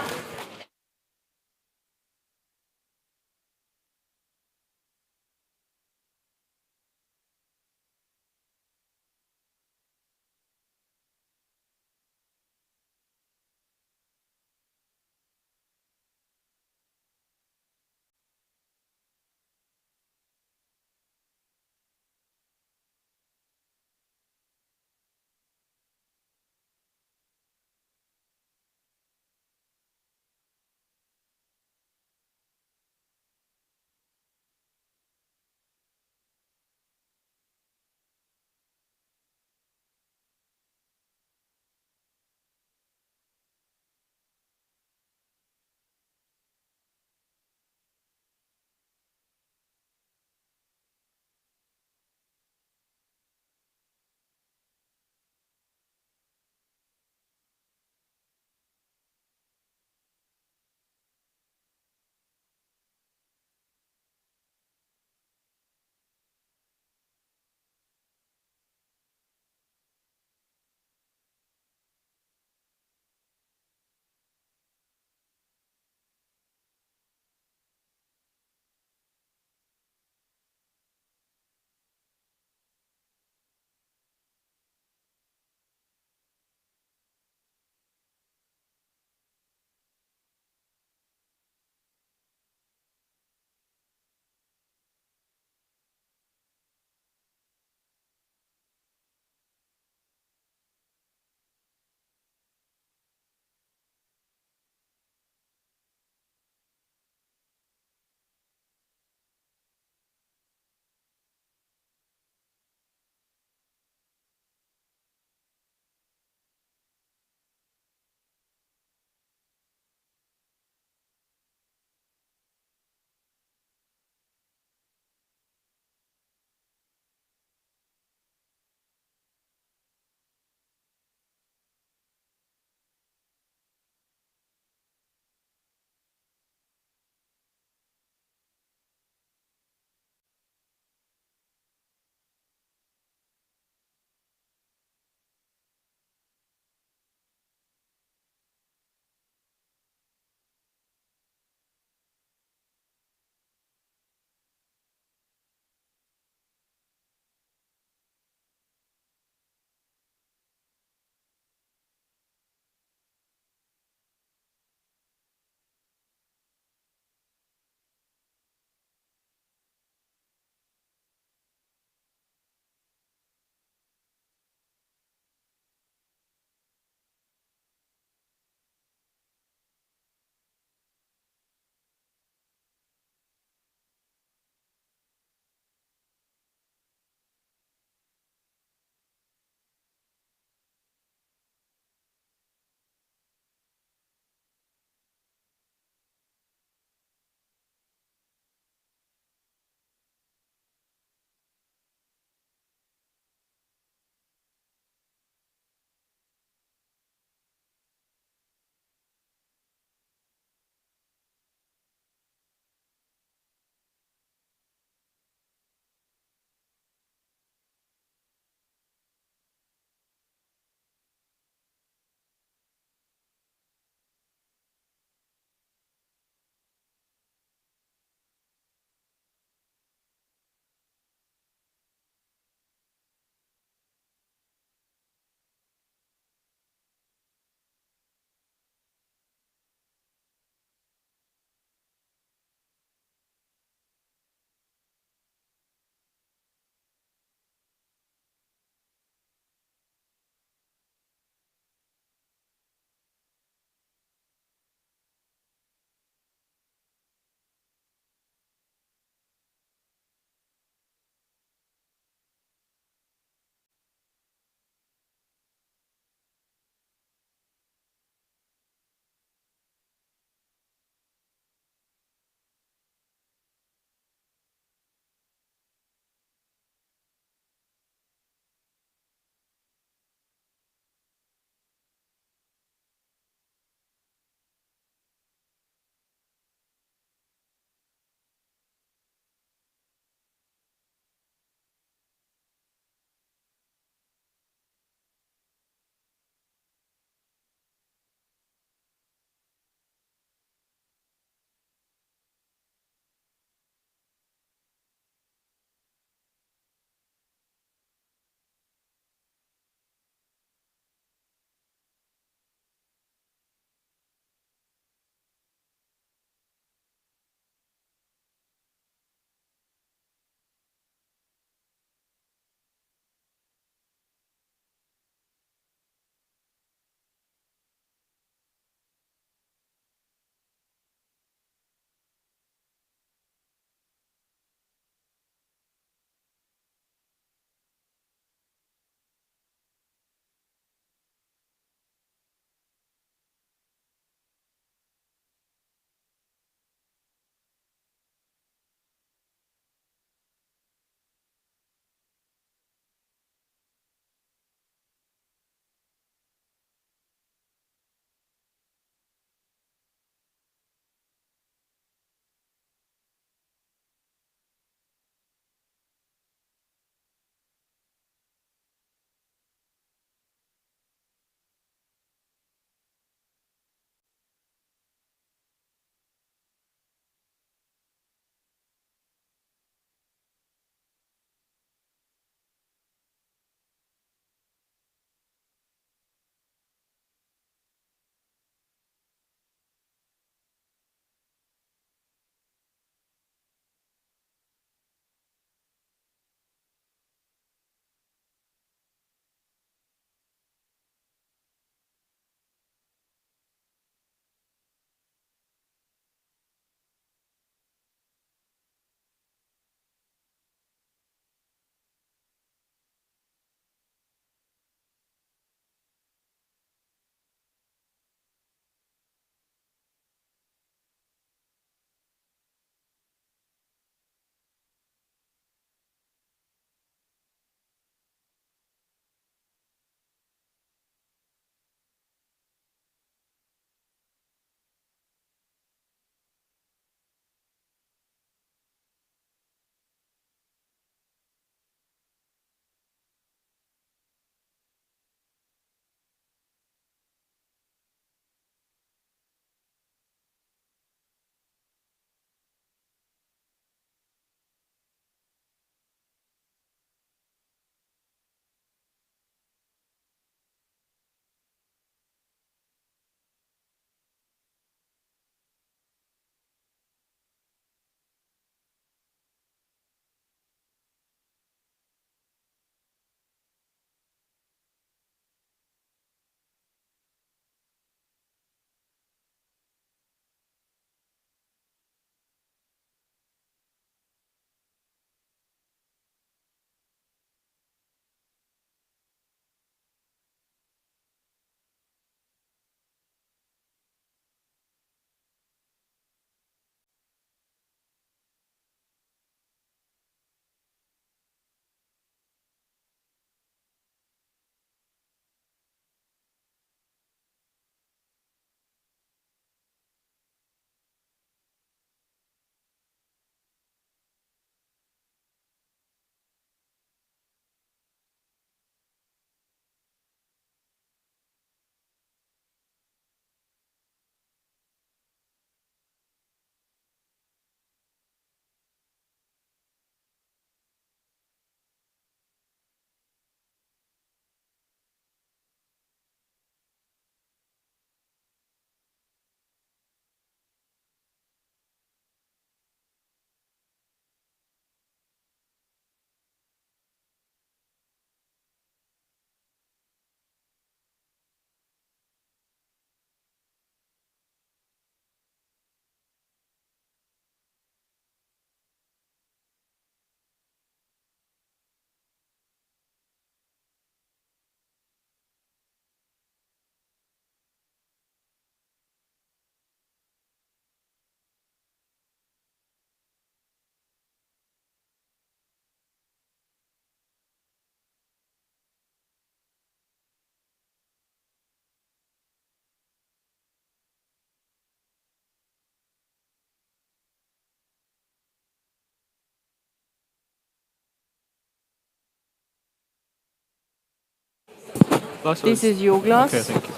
S10: This is your glass.
S2: Okay, thank you.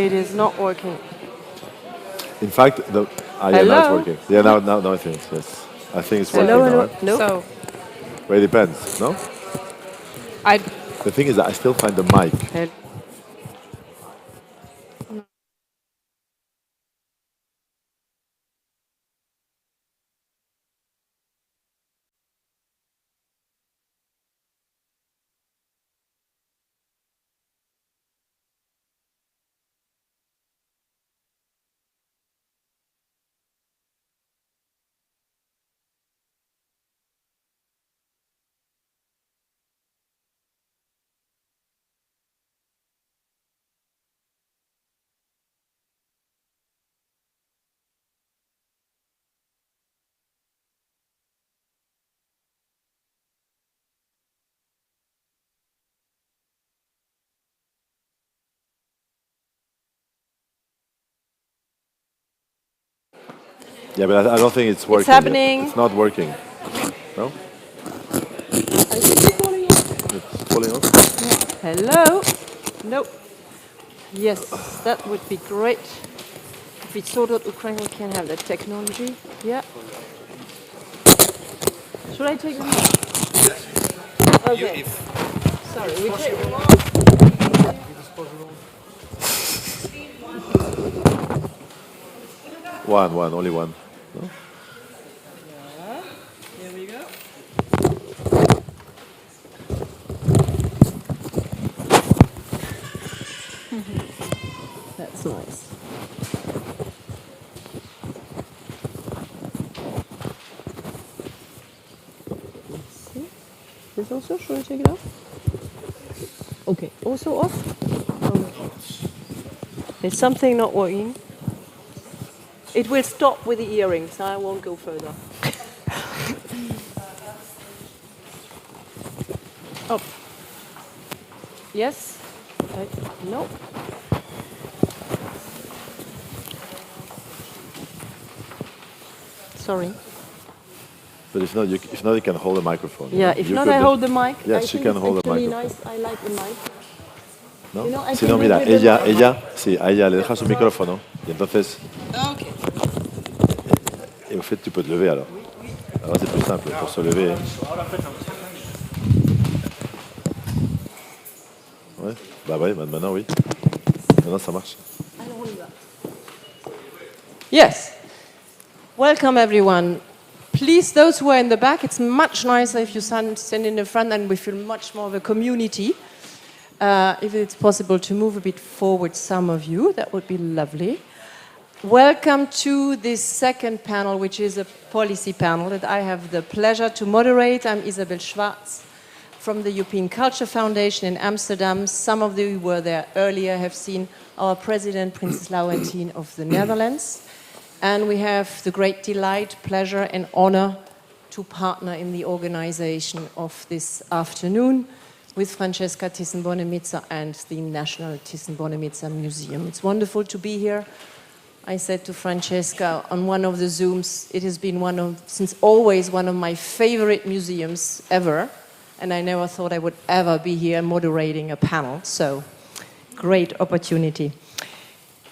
S10: It is not working.
S2: In fact, yeah, now it's
S10: Hello?
S2: working. Yeah, now I think yes. I think it's working
S10: Hello,
S2: now.
S10: hello.
S2: Right?
S10: No.
S11: So
S2: Well, it depends, no?
S11: I
S2: The thing is that I still find the mic. Yeah, but I don't think it's working.
S10: It's happening.
S2: Yet. It's not working. No? It's falling off?
S10: Hello? No. Yes, that would be great. If it's so that Ukraine can have that technology. Yeah. Should I take them off? Okay. Sorry, we take them off.
S2: One, only one. No?
S10: Yeah. Here we go. That's nice. Let's see. This also, should I take it off? Okay, also off? There's something not working. It will stop with the earrings, I won't go further. Oh. Yes? No. Sorry.
S2: But if not, you can hold the microphone.
S10: Yeah, if not, I hold the mic.
S2: Yes,
S10: I
S2: she
S10: think
S2: can
S10: it's
S2: hold the
S10: actually
S2: microphone.
S10: nice. I like the mic.
S2: ¿No?
S10: You know, I
S2: Si
S10: can
S2: no,
S10: do
S2: mira,
S10: with the mic.
S2: ella, sí, a ella le deja su micrófono y entonces,
S10: Ok.
S2: et au fait, tu peux te lever alors. Alors c'est plus simple pour se lever. Ouais, bah ouais, maintenant oui. Maintenant ça marche.
S10: Yes. Welcome, everyone. Please, those who are in the back, it's much nicer if you stand in the front and we feel much more of a community. If it's possible to move a bit forward, some of you, that would be lovely. Welcome to this second panel, which is a policy panel that I have the pleasure to moderate. I'm Isabel Schwarz from the European Culture Foundation in Amsterdam. Some of you who were there earlier have seen our president, Princess Laurentien of the Netherlands. And we have the great delight, pleasure, and honor to partner in the organization of this afternoon with Francesca Thyssen-Bornemisza and the National Thyssen-Bornemisza Museum. It's wonderful to be here. I said to Francesca on one of the Zooms, it has been since always one of my favorite museums ever, and I never thought I would ever be here moderating a panel, so great opportunity.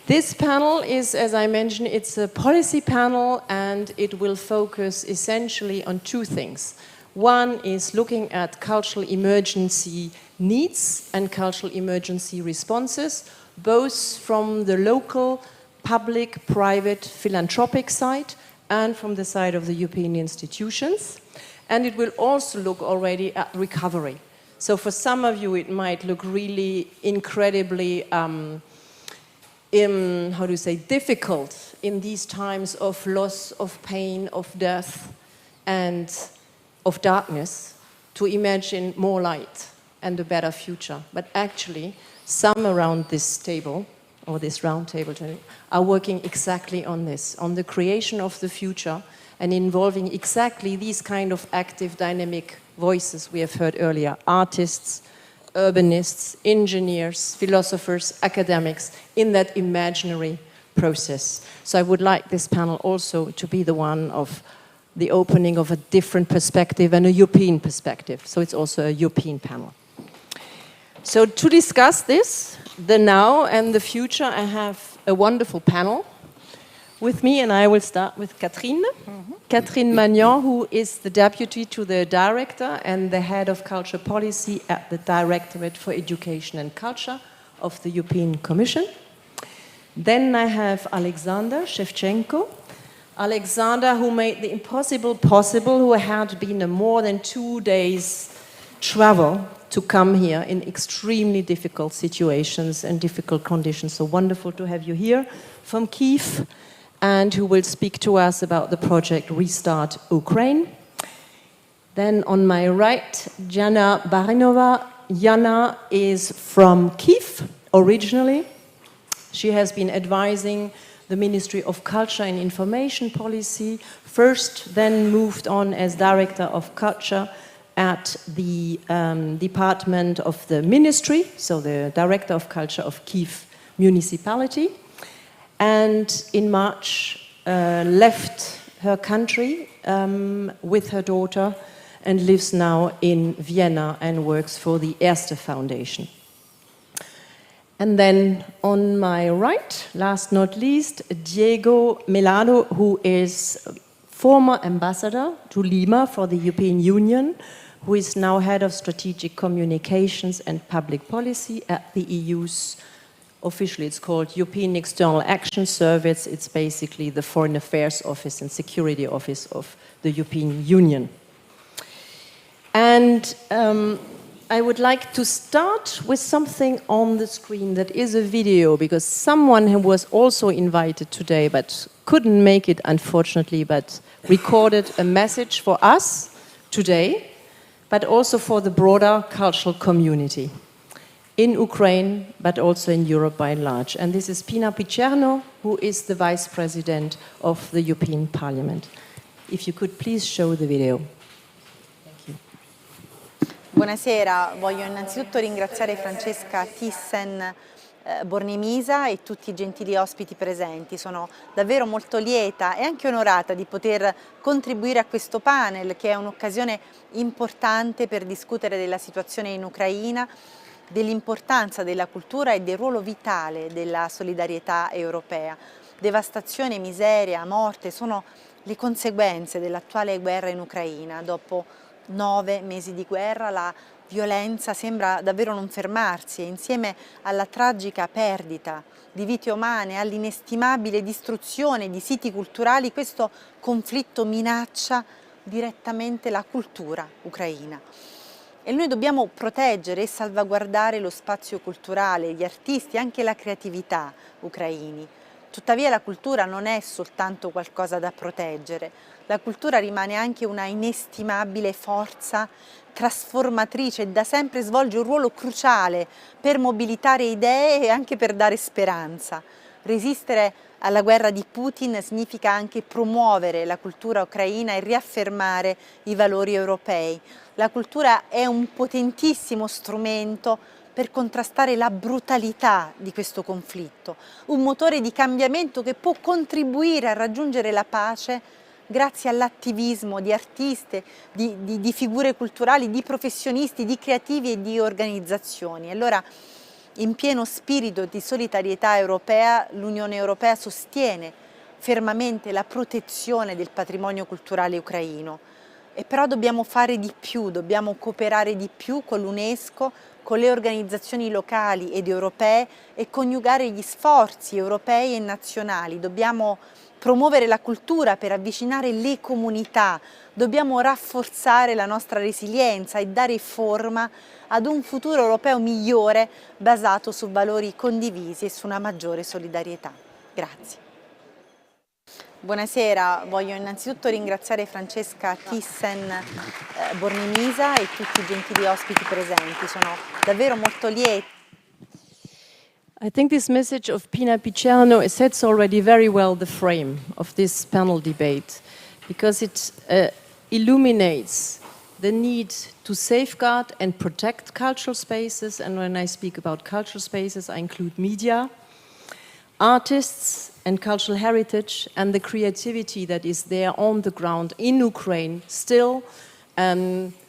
S10: This panel is, as I mentioned, it's a policy panel, and it will focus essentially on two things. One is looking at cultural emergency needs and cultural emergency responses, both from the local, public, private, philanthropic side and from the side of the European institutions. And it will also look already at recovery. So for some of you, it might look really incredibly, difficult in these times of loss, of pain, of death, and of darkness, to imagine more light and a better future. But actually, some around this table, or this round table, are working exactly on this, on the creation of the future and involving exactly these kind of active, dynamic voices we have heard earlier, artists, urbanists, engineers, philosophers, academics, in that imaginary process. So I would like this panel also to be the one of the opening of a different perspective and a European perspective. So it's also a European panel. So to discuss this, the now and the future, I have a wonderful panel with me, and I will start with Catherine. Catherine Magnan, who is the deputy to the director and the head of culture policy at the Directorate for Education and Culture of the European Commission. Then I have Alexander Shevchenko. Alexander, who made the impossible possible, who had been a more than 2 days travel to come here in extremely difficult situations and difficult conditions. So wonderful to have you here from Kyiv, and who will speak to us about the project Restart Ukraine. Then on my right, Jana Barinova. Jana is from Kyiv originally. She has been advising the Ministry of Culture and Information Policy, first then moved on as Director of Culture at the department of the ministry, so the Director of Culture of Kyiv municipality, and in March left her country with her daughter and lives now in Vienna and works for the Erste Foundation. And then on my right, last not least, Diego Melado, who is former ambassador to Lima for the European Union, who is now head of strategic communications and public policy at the EU's, officially it's called European External Action Service. It's basically the Foreign Affairs Office and Security Office of the European Union. And I would like to start with something on the screen that is a video, because someone who was also invited today but couldn't make it, unfortunately, but recorded a message for us today, but also for the broader cultural community in Ukraine, but also in Europe by and large. And this is Pina Picerno, who is the Vice President of the European Parliament. If you could please show the video.
S11: Buonasera, voglio innanzitutto ringraziare Francesca Thyssen-Bornemisza e tutti i gentili ospiti presenti. Sono davvero molto lieta e anche onorata di poter contribuire a questo panel, che è un'occasione importante per discutere della situazione in Ucraina, dell'importanza della cultura e del ruolo vitale della solidarietà europea. Devastazione, miseria, morte sono le conseguenze dell'attuale guerra in Ucraina. Dopo 9 mesi di guerra la violenza sembra davvero non fermarsi, e insieme alla tragica perdita di vite umane, all'inestimabile distruzione di siti culturali, questo conflitto minaccia direttamente la cultura ucraina. E noi dobbiamo proteggere e salvaguardare lo spazio culturale, gli artisti e anche la creatività ucraini. Tuttavia la cultura non è soltanto qualcosa da proteggere, la cultura rimane anche una inestimabile forza trasformatrice e da sempre svolge un ruolo cruciale per mobilitare idee e anche per dare speranza. Resistere alla guerra di Putin significa anche promuovere la cultura ucraina e riaffermare i valori europei. La cultura è un potentissimo strumento per contrastare la brutalità di questo conflitto, un motore di cambiamento che può contribuire a raggiungere la pace grazie all'attivismo di artisti, di figure culturali, di professionisti, di creativi e di organizzazioni. Allora, in pieno spirito di solidarietà europea, l'Unione Europea sostiene fermamente la protezione del patrimonio culturale ucraino. E però dobbiamo fare di più, dobbiamo cooperare di più con l'UNESCO, con le organizzazioni locali ed europee e coniugare gli sforzi europei e nazionali. Dobbiamo promuovere la cultura per avvicinare le comunità, dobbiamo rafforzare la nostra resilienza e dare forma ad un futuro europeo migliore basato su valori condivisi e su una maggiore solidarietà. Grazie. Buonasera, voglio innanzitutto ringraziare Francesca Thyssen-Bornemisza e tutti i gentili ospiti presenti. Sono davvero molto lieta.
S10: I think this message of Pina Picerno sets already very well the frame of this panel debate, because it illuminates the need to safeguard and protect cultural spaces. And when I speak about cultural spaces, I include media, artists and cultural heritage, and the creativity that is there on the ground in Ukraine, still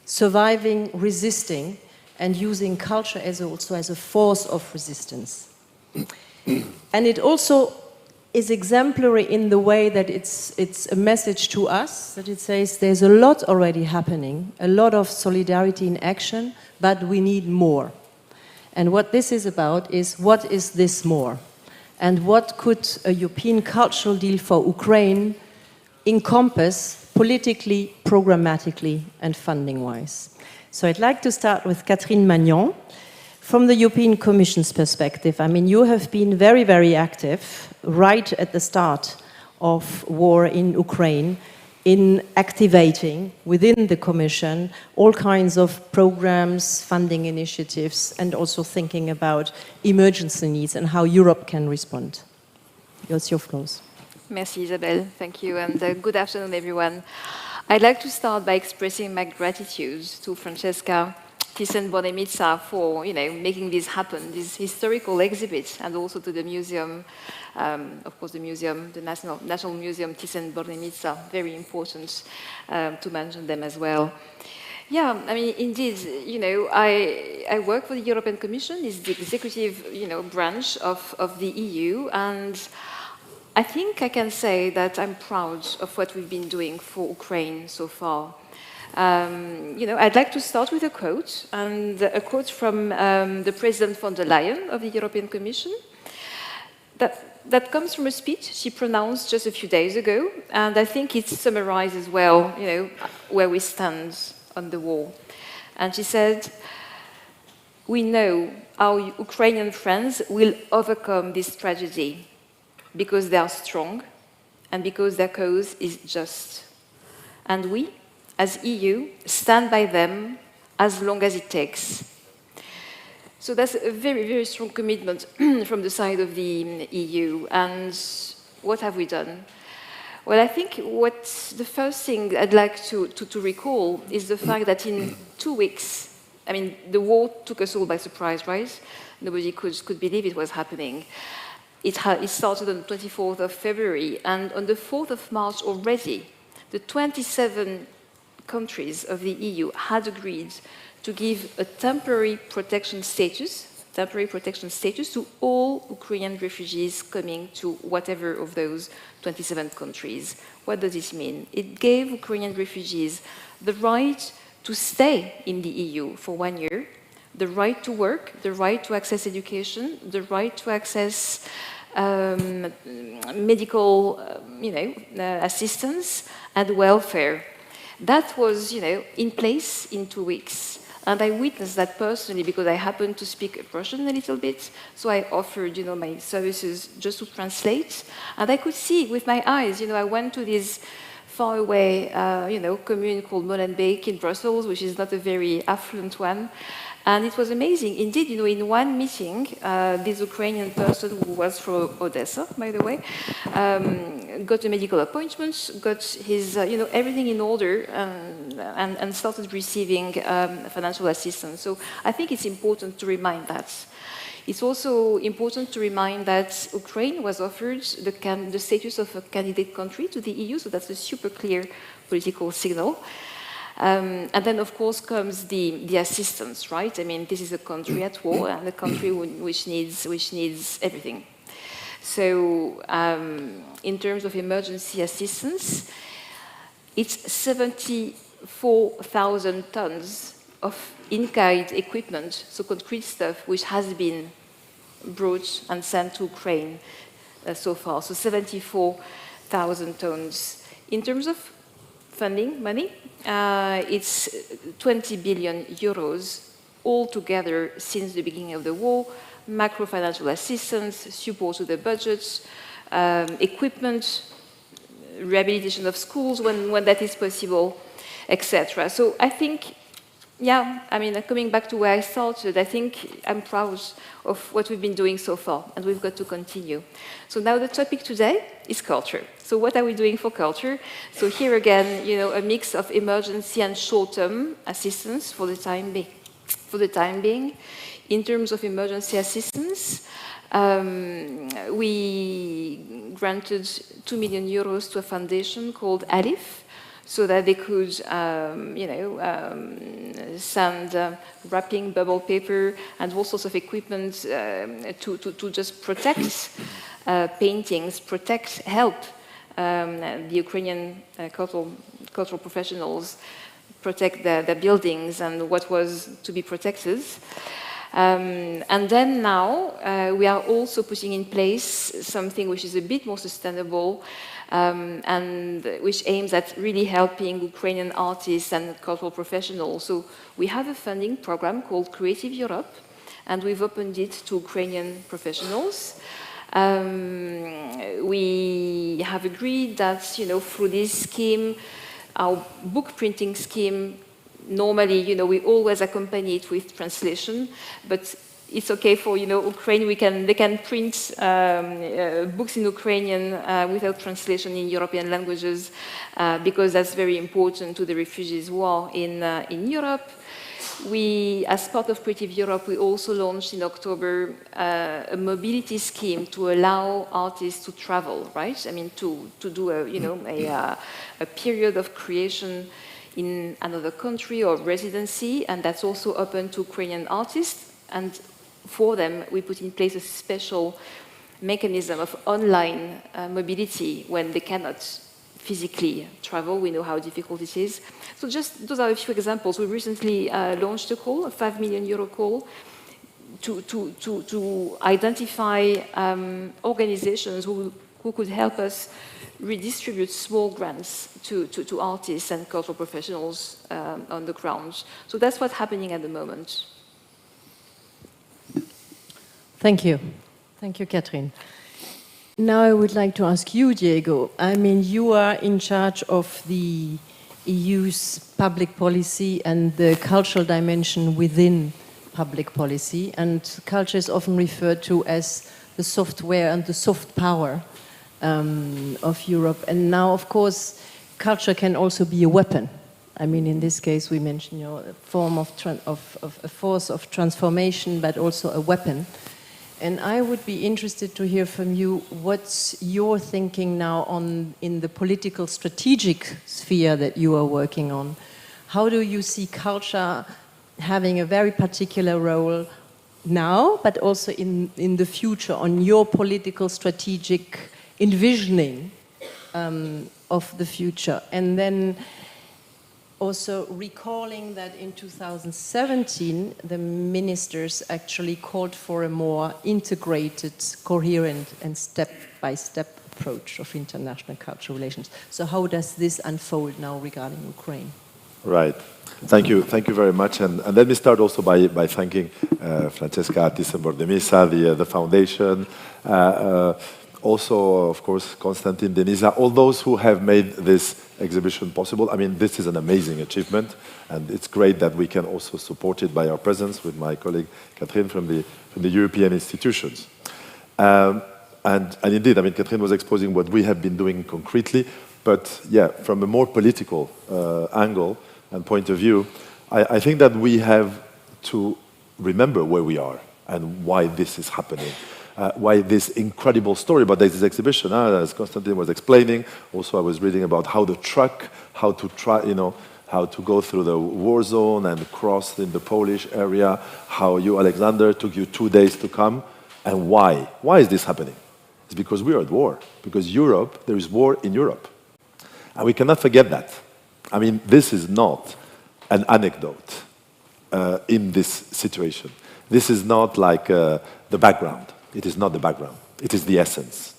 S10: surviving, resisting, and using culture as also as a force of resistance. And it also is exemplary in the way that it's a message to us, that it says there's a lot already happening, a lot of solidarity in action, but we need more. And what this is about is, what is this more? And what could a European cultural deal for Ukraine encompass politically, programmatically, and funding-wise? So I'd like to start with Catherine Magnan. From the European Commission's perspective, I mean, you have been very, very active right at the start of war in Ukraine in activating within the Commission all kinds of programs, funding initiatives, and also thinking about emergency needs and how Europe can respond. It's your floor.
S12: Merci Isabelle, thank you, and good afternoon everyone. I'd like to start by expressing my gratitude to Francesca Thyssen-Bornemisza for making this happen, this historical exhibit, and also to the museum, of course the museum, the National Museum Thyssen-Bornemisza, very important to mention them as well. Yeah, I mean, indeed, I work for the European Commission, it's the executive, branch of the EU, and I think I can say that I'm proud of what we've been doing for Ukraine so far. I'd like to start with a quote, and a quote from the President von der Leyen of the European Commission. That comes from a speech she pronounced just a few days ago, and I think it summarizes well, where we stand on the war. And she said, "We know our Ukrainian friends will overcome this tragedy because they are strong and because their cause is just. And we, as EU, stand by them as long as it takes." So that's a very, very strong commitment from the side of the EU. And what have we done? Well, I think the first thing I'd like to recall is the fact that in 2 weeks, I mean, the war took us all by surprise, right? Nobody could believe it was happening. It started on the 24th of February, and on the 4th of March already, the 27 countries of the EU had agreed to give a temporary protection status to all Ukrainian refugees coming to whatever of those 27 countries. What does this mean? It gave Ukrainian refugees the right to stay in the EU for 1 year, the right to work, the right to access education, the right to access medical assistance and welfare. That was, in place in 2 weeks. And I witnessed that personally because I happened to speak Russian a little bit. So I offered, my services just to translate. And I could see with my eyes, I went to this faraway, commune called Molenbeek in Brussels, which is not a very affluent one. And it was amazing. Indeed, in one meeting, this Ukrainian person who was from Odessa, by the way, got a medical appointment, got his, everything in order, and started receiving financial assistance. So I think it's important to remind that. It's also important to remind that Ukraine was offered the status of a candidate country to the EU, so that's a super clear political signal. And then, of course, comes the assistance, right? I mean, this is a country at war and a country which needs everything. So, in terms of emergency assistance, it's 74,000 tons of in-kind equipment, so concrete stuff, which has been brought and sent to Ukraine so far. So 74,000 tons. In terms of funding, money, it's 20 billion euros altogether since the beginning of the war, macro-financial assistance, support to the budgets, equipment, rehabilitation of schools when that is possible, etc. So I think, coming back to where I started, I think I'm proud of what we've been doing so far, and we've got to continue. So now the topic today is culture. So what are we doing for culture? So here again, a mix of emergency and short-term assistance for the time being. In terms of emergency assistance, we granted 2 million euros to a foundation called ALIF. so that they could, send wrapping, bubble paper, and all sorts of equipment to just protect paintings, help the Ukrainian cultural professionals protect the buildings and what was to be protected. And then now we are also putting in place something which is a bit more sustainable and which aims at really helping Ukrainian artists and cultural professionals. So we have a funding program called Creative Europe, and we've opened it to Ukrainian professionals. We have agreed that, through this scheme, our book printing scheme, normally, we always accompany it with translation, but it's okay for, Ukraine. They can print books in Ukrainian without translation in European languages because that's very important to the refugees war in Europe. We, as part of Creative Europe, we also launched in October a mobility scheme to allow artists to travel, right? I mean, to do a period of creation in another country or residency, and that's also open to Ukrainian artists. And for them, we put in place a special mechanism of online mobility when they cannot physically travel. We know how difficult it is. So just those are a few examples. We recently launched a call, a 5 million euro call, to identify organizations who could help us redistribute small grants to artists and cultural professionals on the ground. So that's what's happening at the moment.
S10: Thank you. Thank you, Catherine. Now I would like to ask you, Diego. I mean, you are in charge of the EU's public policy and the cultural dimension within public policy, and culture is often referred to as the software and the soft power of Europe. And now, of course, culture can also be a weapon. I mean, in this case, we mentioned, a form of a force of transformation, but also a weapon. And I would be interested to hear from you what's your thinking now in the political strategic sphere that you are working on. How do you see culture having a very particular role now, but also in the future on your political strategic envisioning of the future? And then also recalling that in 2017, the ministers actually called for a more integrated, coherent, and step-by-step approach of international cultural relations. So how does this unfold now regarding Ukraine?
S2: Right. Thank you very much. And let me start also by thanking Francesca Thyssen-Bornemisza, the foundation, also, of course, Konstantin Deniza, all those who have made this exhibition possible. I mean, this is an amazing achievement, and it's great that we can also support it by our presence with my colleague Catherine from the European institutions. And indeed, I mean, Catherine was exposing what we have been doing concretely, but yeah, from a more political angle and point of view, I think that we have to remember where we are and why this is happening. Why this incredible story about this exhibition, as Konstantin was explaining. Also, I was reading about how the truck, how to go through the war zone and cross in the Polish area, how you, Alexander, took you 2 days to come, and why? Why is this happening? It's because we are at war. Because Europe, there is war in Europe. And we cannot forget that. I mean, this is not an anecdote in this situation. This is not like the background. It is not the background. It is the essence.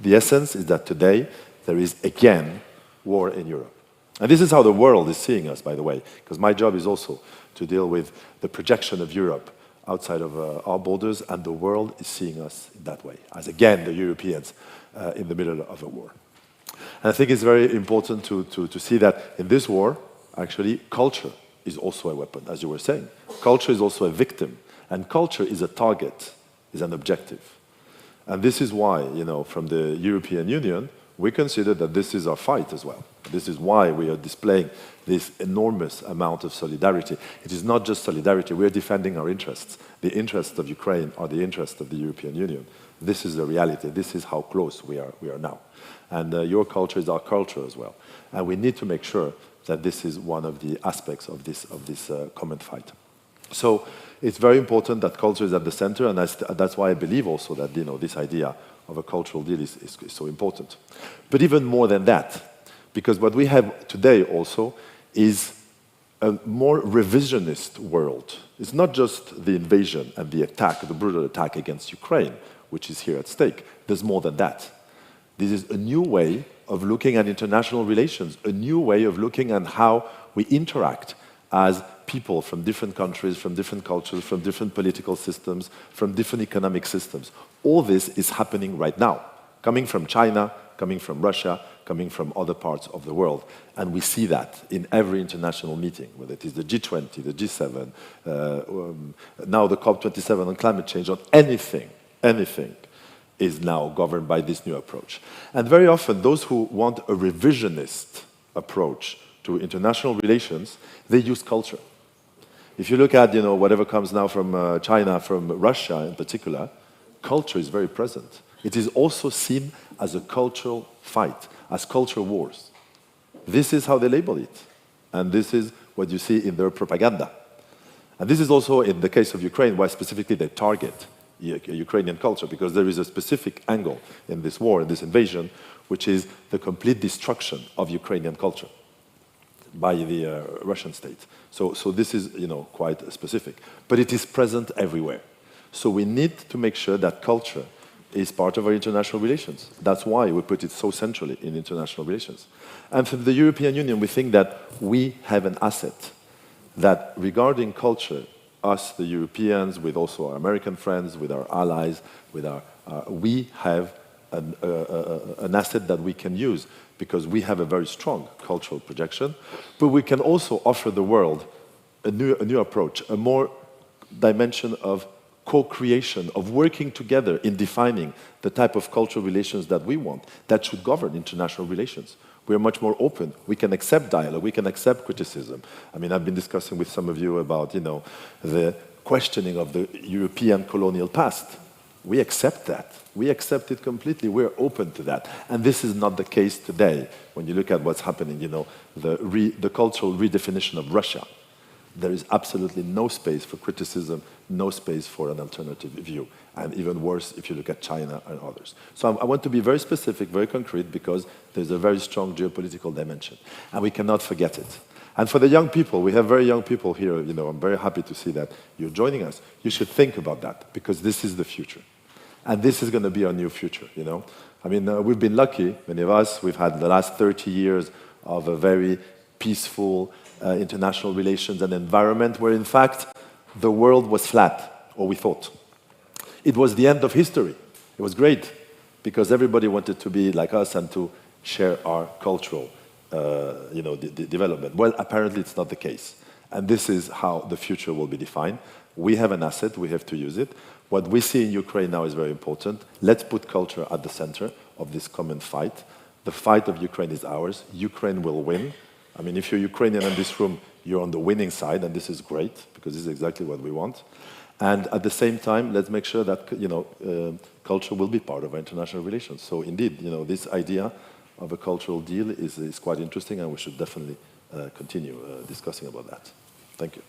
S2: The essence is that today there is again war in Europe. And this is how the world is seeing us, by the way, because my job is also to deal with the projection of Europe outside of our borders, and the world is seeing us in that way, as again the Europeans in the middle of a war. And I think it's very important to see that in this war, actually, culture is also a weapon, as you were saying. Culture is also a victim, and culture is a target, is an objective. And this is why, from the European Union, we consider that this is our fight as well. This is why we are displaying this enormous amount of solidarity. It is not just solidarity, we are defending our interests. The interests of Ukraine are the interests of the European Union. This is the reality, this is how close we are now. And your culture is our culture as well. And we need to make sure that this is one of the aspects of this common fight. So it's very important that culture is at the center, and that's why I believe also that this idea of a cultural deal is so important. But even more than that, because what we have today also is a more revisionist world. It's not just the invasion and the attack, the brutal attack against Ukraine, which is here at stake. There's more than that. This is a new way of looking at international relations, a new way of looking at how we interact as people from different countries, from different cultures, from different political systems, from different economic systems. All this is happening right now, coming from China, coming from Russia, coming from other parts of the world. And we see that in every international meeting, whether it is the G20, the G7, now the COP27 on climate change, on anything is now governed by this new approach. And very often, those who want a revisionist approach to international relations, they use culture. If you look at whatever comes now from China, from Russia in particular, culture is very present. It is also seen as a cultural fight, as culture wars. This is how they label it. And this is what you see in their propaganda. And this is also in the case of Ukraine, where specifically they target Ukrainian culture, because there is a specific angle in this war, in this invasion, which is the complete destruction of Ukrainian culture by the Russian state. So this is quite specific. But it is present everywhere. So we need to make sure that culture is part of our international relations. That's why we put it so centrally in international relations. And for the European Union, we think that we have an asset that regarding culture, us, the Europeans, with also our American friends, with our allies, we have an asset that we can use because we have a very strong cultural projection, but we can also offer the world a new approach, a more dimension of co-creation, of working together in defining the type of cultural relations that we want, that should govern international relations. We are much more open. We can accept dialogue. We can accept criticism. I mean, I've been discussing with some of you about, the questioning of the European colonial past. We accept that. We accept it completely. We're open to that. And this is not the case today. When you look at what's happening, the cultural redefinition of Russia, there is absolutely no space for criticism, no space for an alternative view. And even worse if you look at China and others. So I want to be very specific, very concrete, because there's a very strong geopolitical dimension. And we cannot forget it. And for the young people, we have very young people here, I'm very happy to see that you're joining us. You should think about that, because this is the future. And this is going to be our new future, I mean, we've been lucky, many of us, we've had the last 30 years of a very peaceful international relations and environment where, in fact, the world was flat, or we thought. It was the end of history. It was great, because everybody wanted to be like us and to share our cultural development. Well, apparently it's not the case. And this is how the future will be defined. We have an asset, we have to use it. What we see in Ukraine now is very important. Let's put culture at the center of this common fight. The fight of Ukraine is ours. Ukraine will win. I mean, if you're Ukrainian in this room, you're on the winning side, and this is great, because this is exactly what we want. And at the same time, let's make sure that culture will be part of our international relations. So indeed, this idea of a cultural deal is quite interesting, and we should definitely continue discussing about that. Thank you.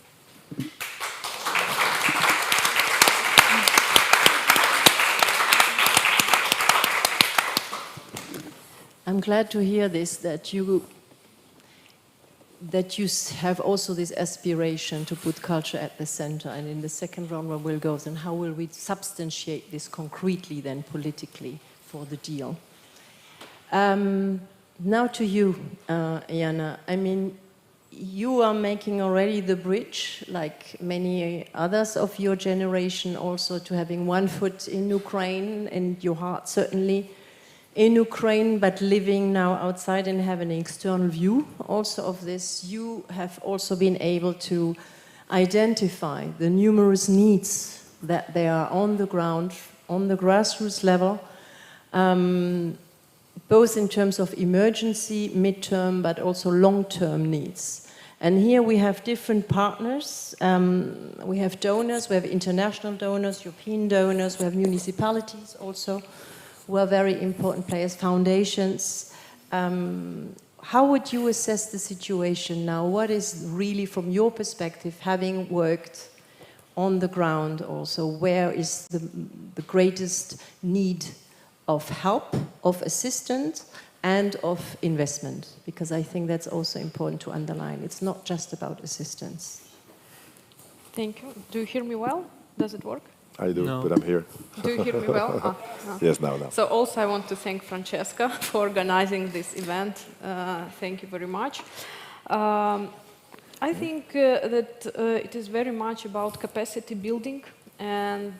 S10: I'm glad to hear this, that you have also this aspiration to put culture at the center. And in the second round where we'll go, then how will we substantiate this concretely then politically for the deal? Now to you, Jana. I mean, you are making already the bridge, like many others of your generation, also to having one foot in Ukraine, and your heart certainly in Ukraine, but living now outside and have an external view also of this. You have also been able to identify the numerous needs that there are on the ground, on the grassroots level, both in terms of emergency, midterm, but also long-term needs. And here we have different partners. We have donors, we have international donors, European donors, we have municipalities also, who are very important players, foundations. How would you assess the situation now? What is really, from your perspective, having worked on the ground also, where is the greatest need of help, of assistance, and of investment? Because I think that's also important to underline. It's not just about assistance.
S13: Thank you. Do you hear me well? Does it work?
S2: I do,
S13: No.
S2: but I'm here.
S13: Do you hear me well? No.
S2: Yes, now.
S13: So also I want to thank Francesca for organizing this event. Thank you very much. I think that it is very much about capacity building and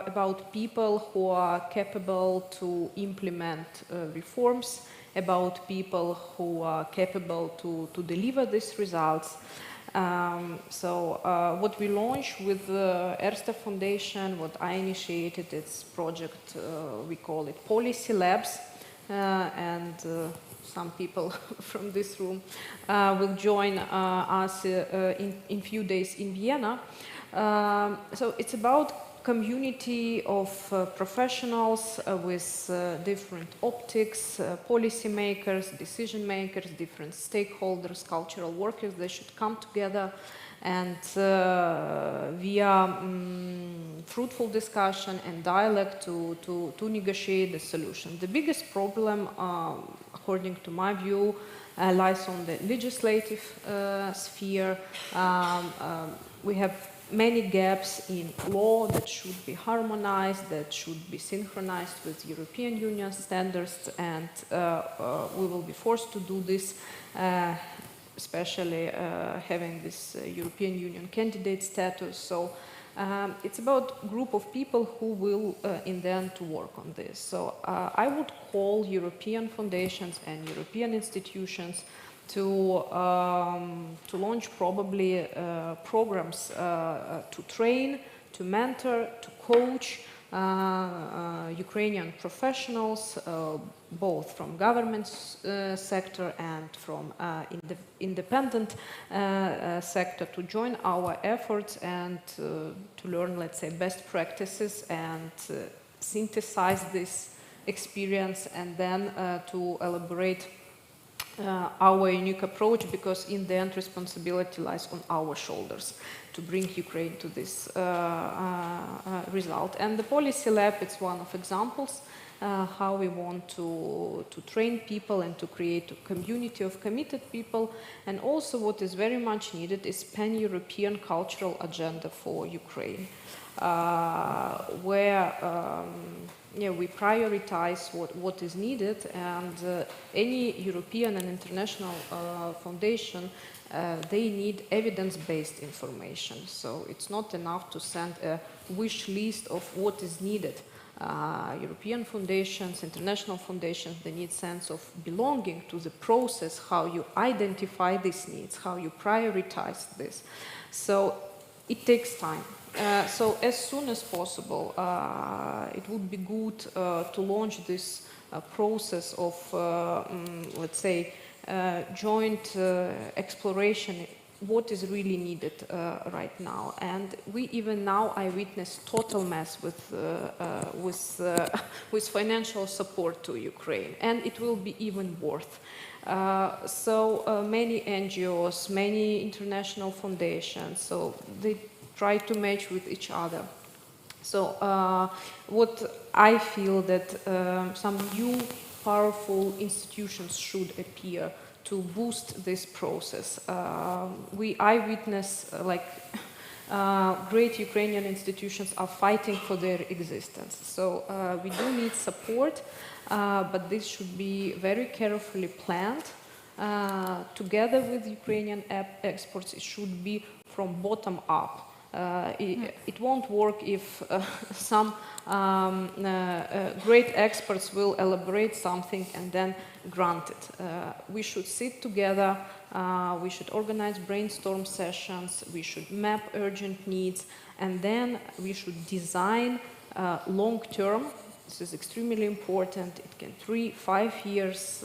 S13: about people who are capable to implement reforms, about people who are capable to deliver these results. What we launched with the Erste Foundation, what I initiated, it's project, we call it Policy Labs, and some people from this room will join us in few days in Vienna. So it's about community of professionals with different optics, policy makers, decision makers, different stakeholders, cultural workers. They should come together and via fruitful discussion and dialogue to negotiate the solution. The biggest problem, according to my view, lies on the legislative sphere. We have many gaps in law that should be harmonized, that should be synchronized with European Union standards, and we will be forced to do this, especially having this European Union candidate status. So it's about a group of people who will in the end to work on this. So I would call European foundations and European institutions to launch probably programs to train, to mentor, to coach Ukrainian professionals, both from government sector and from independent sector, to join our efforts and to learn, let's say, best practices and synthesize this experience and then to elaborate our unique approach, because in the end responsibility lies on our shoulders to bring Ukraine to this result. And the Policy Lab, it's one of examples how we want to train people and to create a community of committed people. And also what is very much needed is pan-European cultural agenda for Ukraine, where we prioritize what is needed, and any European and international foundation, they need evidence-based information. So it's not enough to send a wish list of what is needed. European foundations, international foundations, they need sense of belonging to the process, how you identify these needs, how you prioritize this. So it takes time. So as soon as possible, it would be good to launch this process of, let's say, joint exploration, what is really needed right now. And we even now, I witness total mess with financial support to Ukraine, and it will be even worse. So many NGOs, many international foundations, so they try to match with each other. So what I feel that some new powerful institutions should appear to boost this process. I witness great Ukrainian institutions are fighting for their existence. So we do need support, but this should be very carefully planned. Together with Ukrainian experts, it should be from bottom up. It won't work if some great experts will elaborate something and then grant it. We should sit together, we should organize brainstorm sessions, we should map urgent needs, and then we should design long-term This is extremely important. It can 3-5 years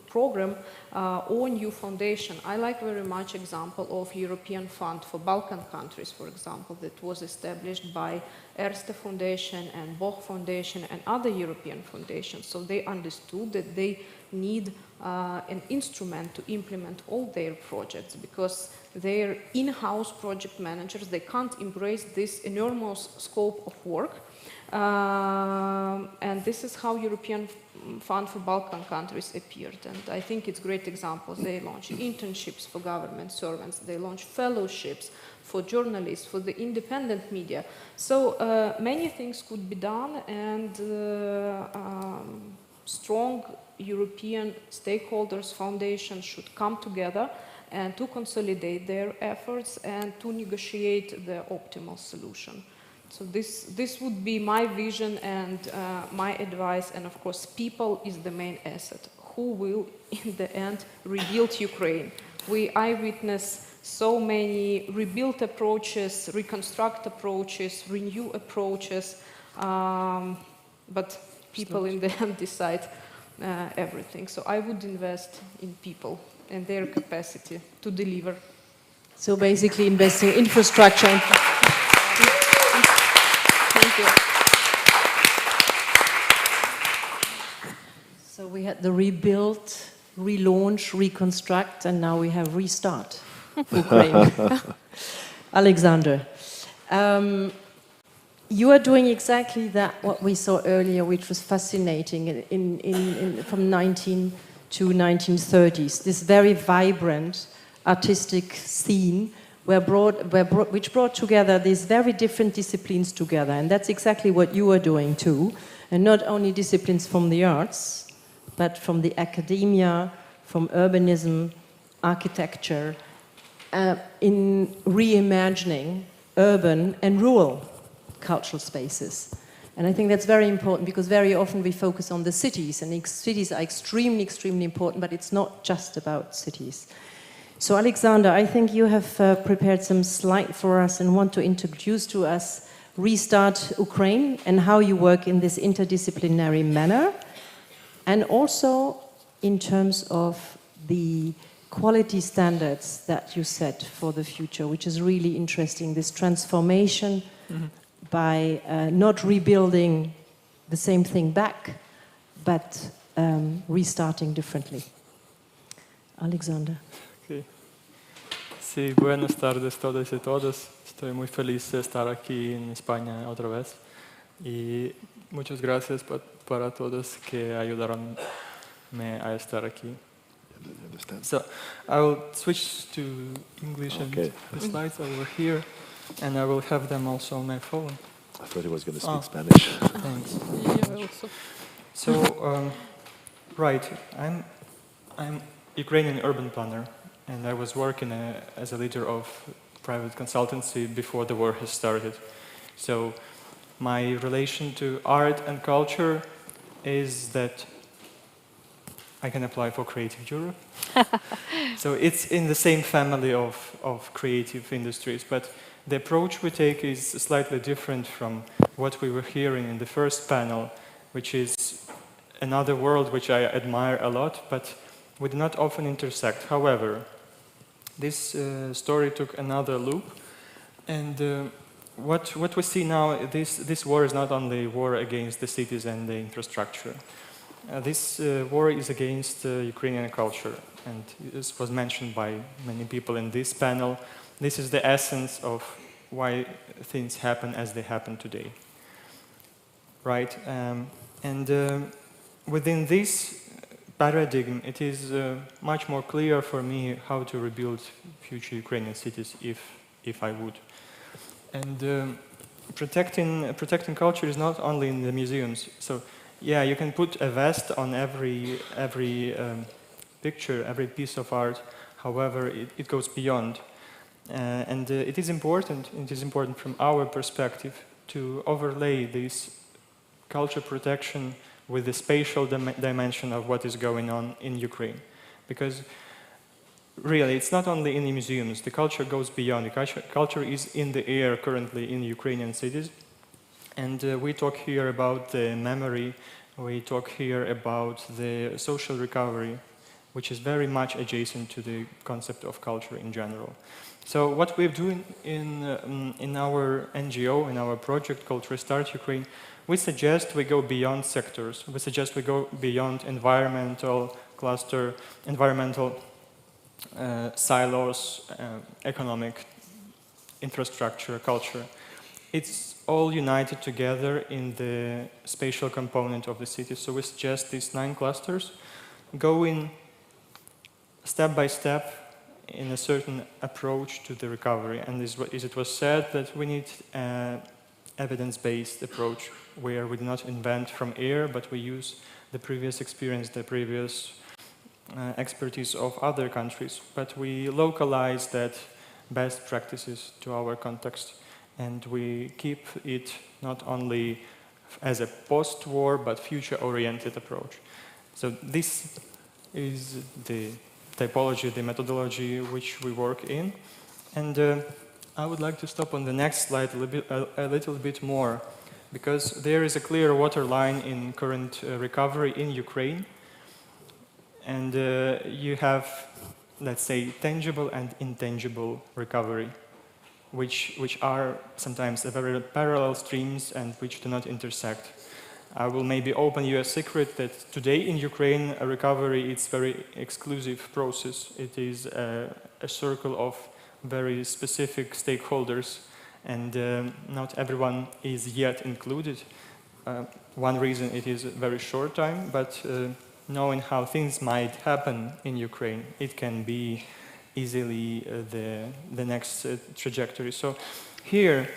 S13: program or new foundation. I like very much example of European Fund for Balkan countries, for example, that was established by Erste Foundation and Boch Foundation and other European foundations. So they understood that they need an instrument to implement all their projects, because their in-house project managers, they can't embrace this enormous scope of work. And this is how European Fund for Balkan countries appeared. And I think it's great examples. They launch internships for government servants. They launch fellowships for journalists, for the independent media. So many things could be done, and strong European stakeholders, foundations should come together and to consolidate their efforts and to negotiate the optimal solution. So this would be my vision and my advice, and of course people is the main asset. Who will in the end rebuild Ukraine? I witness so many rebuild approaches, reconstruct approaches, renew approaches, but people in the end decide everything. So I would invest in people and their capacity to deliver.
S10: So basically investing in infrastructure.
S13: Thank you.
S10: So we had the rebuild, relaunch, reconstruct, and now we have restart Ukraine. Alexander, you are doing exactly that, what we saw earlier, which was fascinating from 19 to 1930s. This very vibrant artistic scene which brought together these very different disciplines together. And that's exactly what you are doing too. And not only disciplines from the arts, but from the academia, from urbanism, architecture, in reimagining urban and rural cultural spaces. And I think that's very important, because very often we focus on the cities, and cities are extremely, extremely important, but it's not just about cities. So Alexander, I think you have prepared some slides for us and want to introduce to us Restart Ukraine and how you work in this interdisciplinary manner, and also in terms of the quality standards that you set for the future, which is really interesting, this transformation by not rebuilding the same thing back, but restarting differently. Alexander.
S14: Okay. Sí, buenas tardes todos y todas. Estoy muy feliz de estar aquí en España otra vez. Y muchas gracias para todos que ayudaron a estar aquí. So I will switch to English, and the slides over here, and I will have them also on my phone.
S2: I thought he was going to speak Spanish.
S14: Thanks.
S13: Yeah, also.
S14: So, right, I'm Ukrainian urban planner, and I was working as a leader of private consultancy before the war has started. So my relation to art and culture is that I can apply for Creative Europe. So it's in the same family of creative industries, but the approach we take is slightly different from what we were hearing in the first panel, which is another world which I admire a lot, but we do not often intersect. However, this story took another loop, and what we see now, this war is not only a war against the cities and the infrastructure. This war is against Ukrainian culture, and this was mentioned by many people in this panel. This is the essence of why things happen as they happen today. Right? And within this paradigm, it is much more clear for me how to rebuild future Ukrainian cities if I would. And protecting culture is not only in the museums. So yeah, you can put a vest on every picture, every piece of art. However, it goes beyond. And it is important from our perspective to overlay this culture protection with the spatial dimension of what is going on in Ukraine. Because really, it's not only in the museums, the culture goes beyond. The culture is in the air currently in Ukrainian cities. And we talk here about the memory, we talk here about the social recovery, which is very much adjacent to the concept of culture in general. So what we're doing in our NGO, in our project called Restart Ukraine, we suggest we go beyond sectors. We suggest we go beyond environmental cluster, environmental silos, economic infrastructure, culture. It's all united together in the spatial component of the city. So we suggest these 9 clusters going step by step in a certain approach to the recovery. And as it was said, that we need an evidence-based approach where we do not invent from air, but we use the previous experience, the previous expertise of other countries. But we localize that best practices to our context. And we keep it not only as a post-war, but future-oriented approach. So this is the typology, the methodology which we work in. And I would like to stop on the next slide a little bit more, because there is a clear waterline in current recovery in Ukraine. And you have, let's say, tangible and intangible recovery, which are sometimes very parallel streams and which do not intersect. I will maybe open you a secret that today in Ukraine, a recovery is a very exclusive process. It is a circle of very specific stakeholders, and not everyone is yet included. One reason it is a very short time, but knowing how things might happen in Ukraine, it can be easily the next trajectory. So here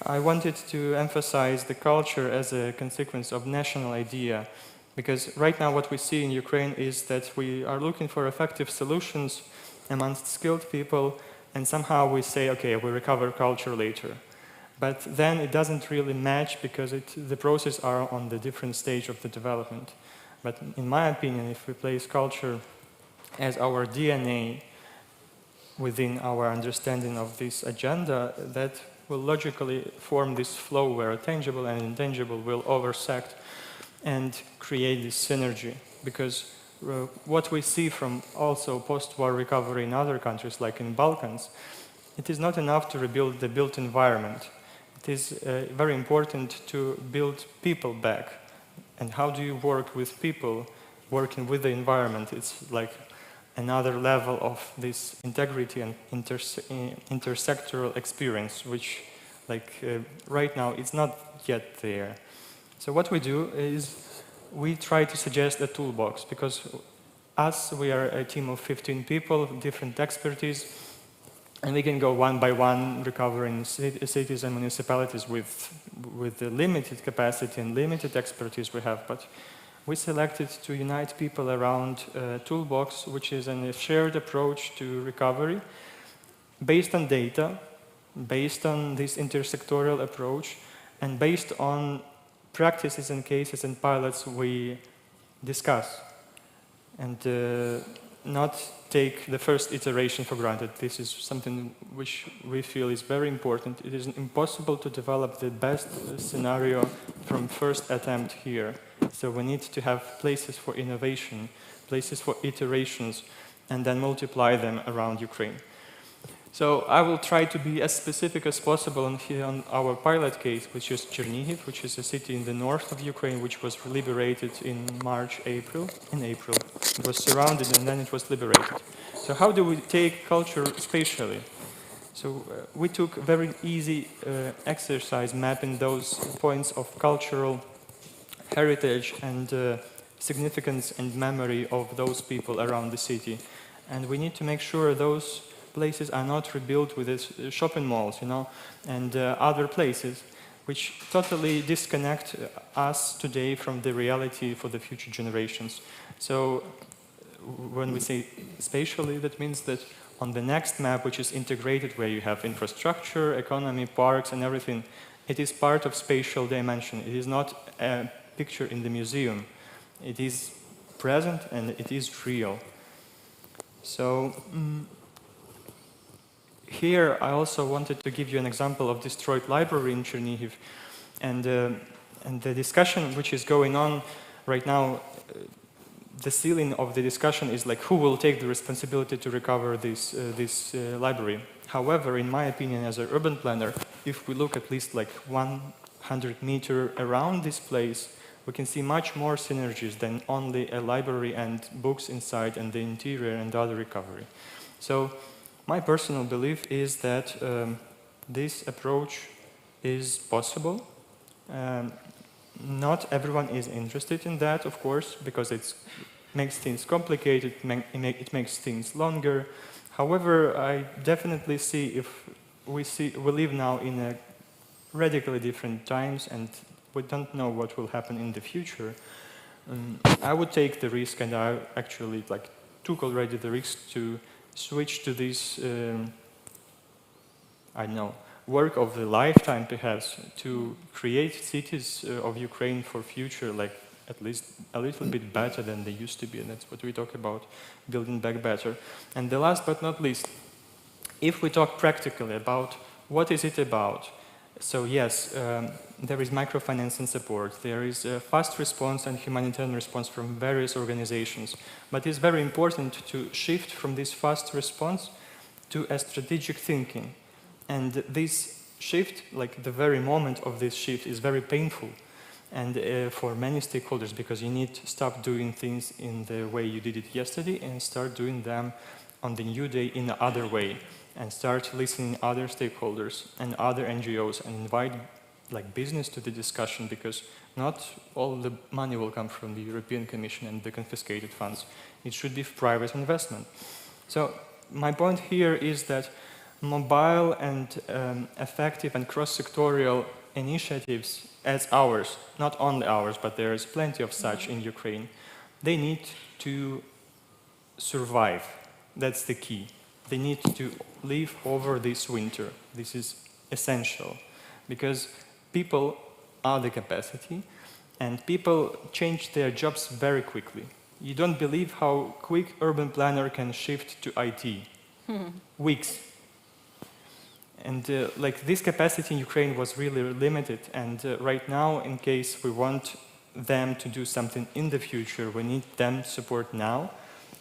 S14: I wanted to emphasize the culture as a consequence of national idea, because right now what we see in Ukraine is that we are looking for effective solutions amongst skilled people, and somehow we say, okay, we recover culture later. But then it doesn't really match, because the process are on the different stage of the development. But in my opinion, if we place culture as our DNA within our understanding of this agenda, that will logically form this flow where tangible and intangible will intersect and create this synergy. Because what we see from also post-war recovery in other countries, like in Balkans, it is not enough to rebuild the built environment. It is very important to build people back. And how do you work with people working with the environment? It's like another level of this integrity and intersectoral experience, which right now it's not yet there. So what we do is we try to suggest a toolbox, because we are a team of 15 people, different expertise, and we can go one by one recovering cities and municipalities with the limited capacity and limited expertise we have. But we selected to unite people around a toolbox, which is a shared approach to recovery, based on data, based on this intersectoral approach, and based on practices and cases and pilots we discuss. And not take the first iteration for granted. This is something which we feel is very important. It is impossible to develop the best scenario from first attempt here. So we need to have places for innovation, places for iterations, and then multiply them around Ukraine. So I will try to be as specific as possible on our pilot case, which is Chernihiv, which is a city in the north of Ukraine, which was liberated in April. It was surrounded and then it was liberated. So how do we take culture spatially? So we took a very easy exercise mapping those points of cultural heritage and significance and memory of those people around the city. And we need to make sure those places are not rebuilt with shopping malls, and other places, which totally disconnect us today from the reality for the future generations. So when we say spatially, that means that on the next map, which is integrated, where you have infrastructure, economy, parks, and everything, it is part of spatial dimension. It is not a picture in the museum. It is present and it is real. So here I also wanted to give you an example of destroyed library in Chernihiv. And the discussion which is going on right now, the ceiling of the discussion is like who will take the responsibility to recover this library. However, in my opinion, as an urban planner, if we look at least like 100 meters around this place, we can see much more synergies than only a library and books inside and the interior and other recovery. So my personal belief is that this approach is possible. Not everyone is interested in that, of course, because it makes things complicated, it makes things longer. However, I definitely see if we live now in a radically different times and we don't know what will happen in the future. I would take the risk, and I actually took already the risk to switch to this, I don't know, work of the lifetime perhaps, to create cities of Ukraine for future, like at least a little bit better than they used to be, and that's what we talk about, building back better. And the last but not least, if we talk practically about what is it about, so yes, there is microfinance and support, there is a fast response and humanitarian response from various organizations, but it's very important to shift from this fast response to a strategic thinking. And this shift, like the very moment of this shift, is very painful and for many stakeholders, because you need to stop doing things in the way you did it yesterday and start doing them on the new day in the other way, and start listening other stakeholders and other NGOs and invite business to the discussion, because not all the money will come from the European Commission and the confiscated funds. It should be private investment. So my point here is that mobile and effective and cross-sectorial initiatives as ours, not only ours, but there is plenty of such in Ukraine, they need to survive. That's the key. They need to live over this winter. This is essential, because people are the capacity, and people change their jobs very quickly. You don't believe how quick urban planner can shift to IT. Weeks. And this capacity in Ukraine was really limited, and right now, in case we want them to do something in the future, we need them support now.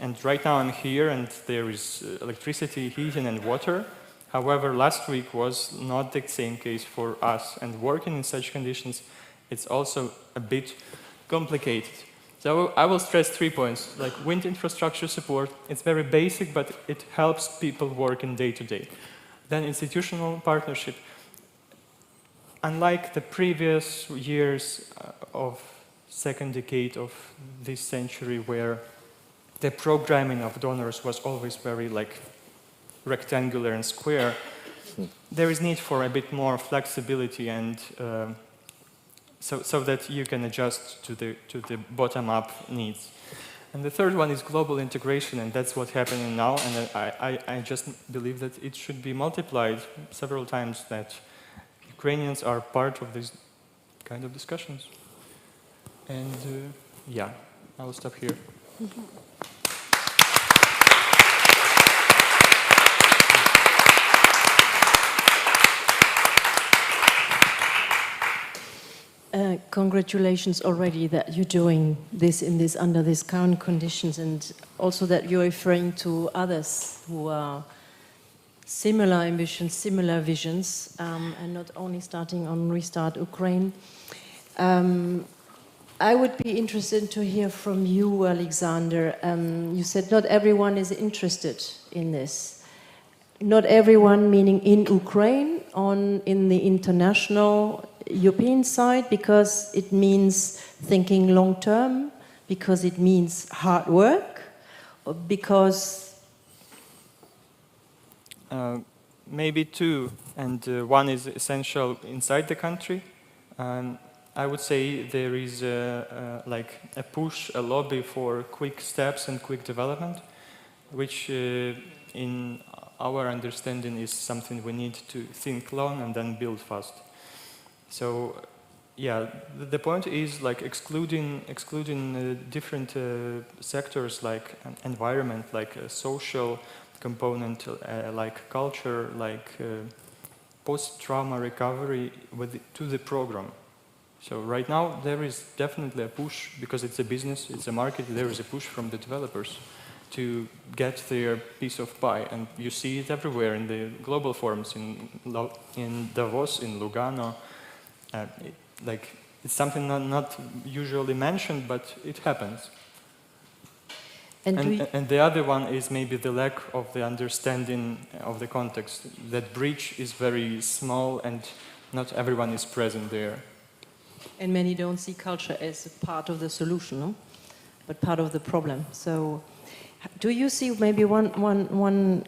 S14: And right now I'm here, and there is electricity, heating, and water. However, last week was not the same case for us, and working in such conditions, it's also a bit complicated. So I will stress 3 points, like wind infrastructure support. It's very basic, but it helps people work in day-to-day. Then institutional partnership. Unlike the previous years of second decade of this century, where the programming of donors was always very rectangular and square, there is need for a bit more flexibility, and so that you can adjust to the bottom-up needs. And the third one is global integration, and that's what's happening now, and I just believe that it should be multiplied several times, that Ukrainians are part of these kind of discussions. And yeah, I will stop here.
S10: Congratulations already that you're doing this under these current conditions, and also that you're referring to others who are similar ambitions, similar visions, and not only starting on Restart Ukraine. I would be interested to hear from you, Alexander. You said not everyone is interested in this. Not everyone, meaning in Ukraine, in the international European side, because it means thinking long term, because it means hard work, or because...
S14: Maybe two, and one is essential inside the country. I would say there is a push, a lobby for quick steps and quick development, which in our understanding is something we need to think long and then build fast. So, yeah, the point is excluding different sectors like environment, like social component, like culture, like post-trauma recovery to the program. So right now there is definitely a push, because it's a business, it's a market, there is a push from the developers to get their piece of pie. And you see it everywhere in the global forums, in Davos, in Lugano. It's something not usually mentioned, but it happens. And the other one is maybe the lack of the understanding of the context. That bridge is very small and not everyone is present there.
S10: And many don't see culture as a part of the solution, no? But part of the problem. So do you see, maybe one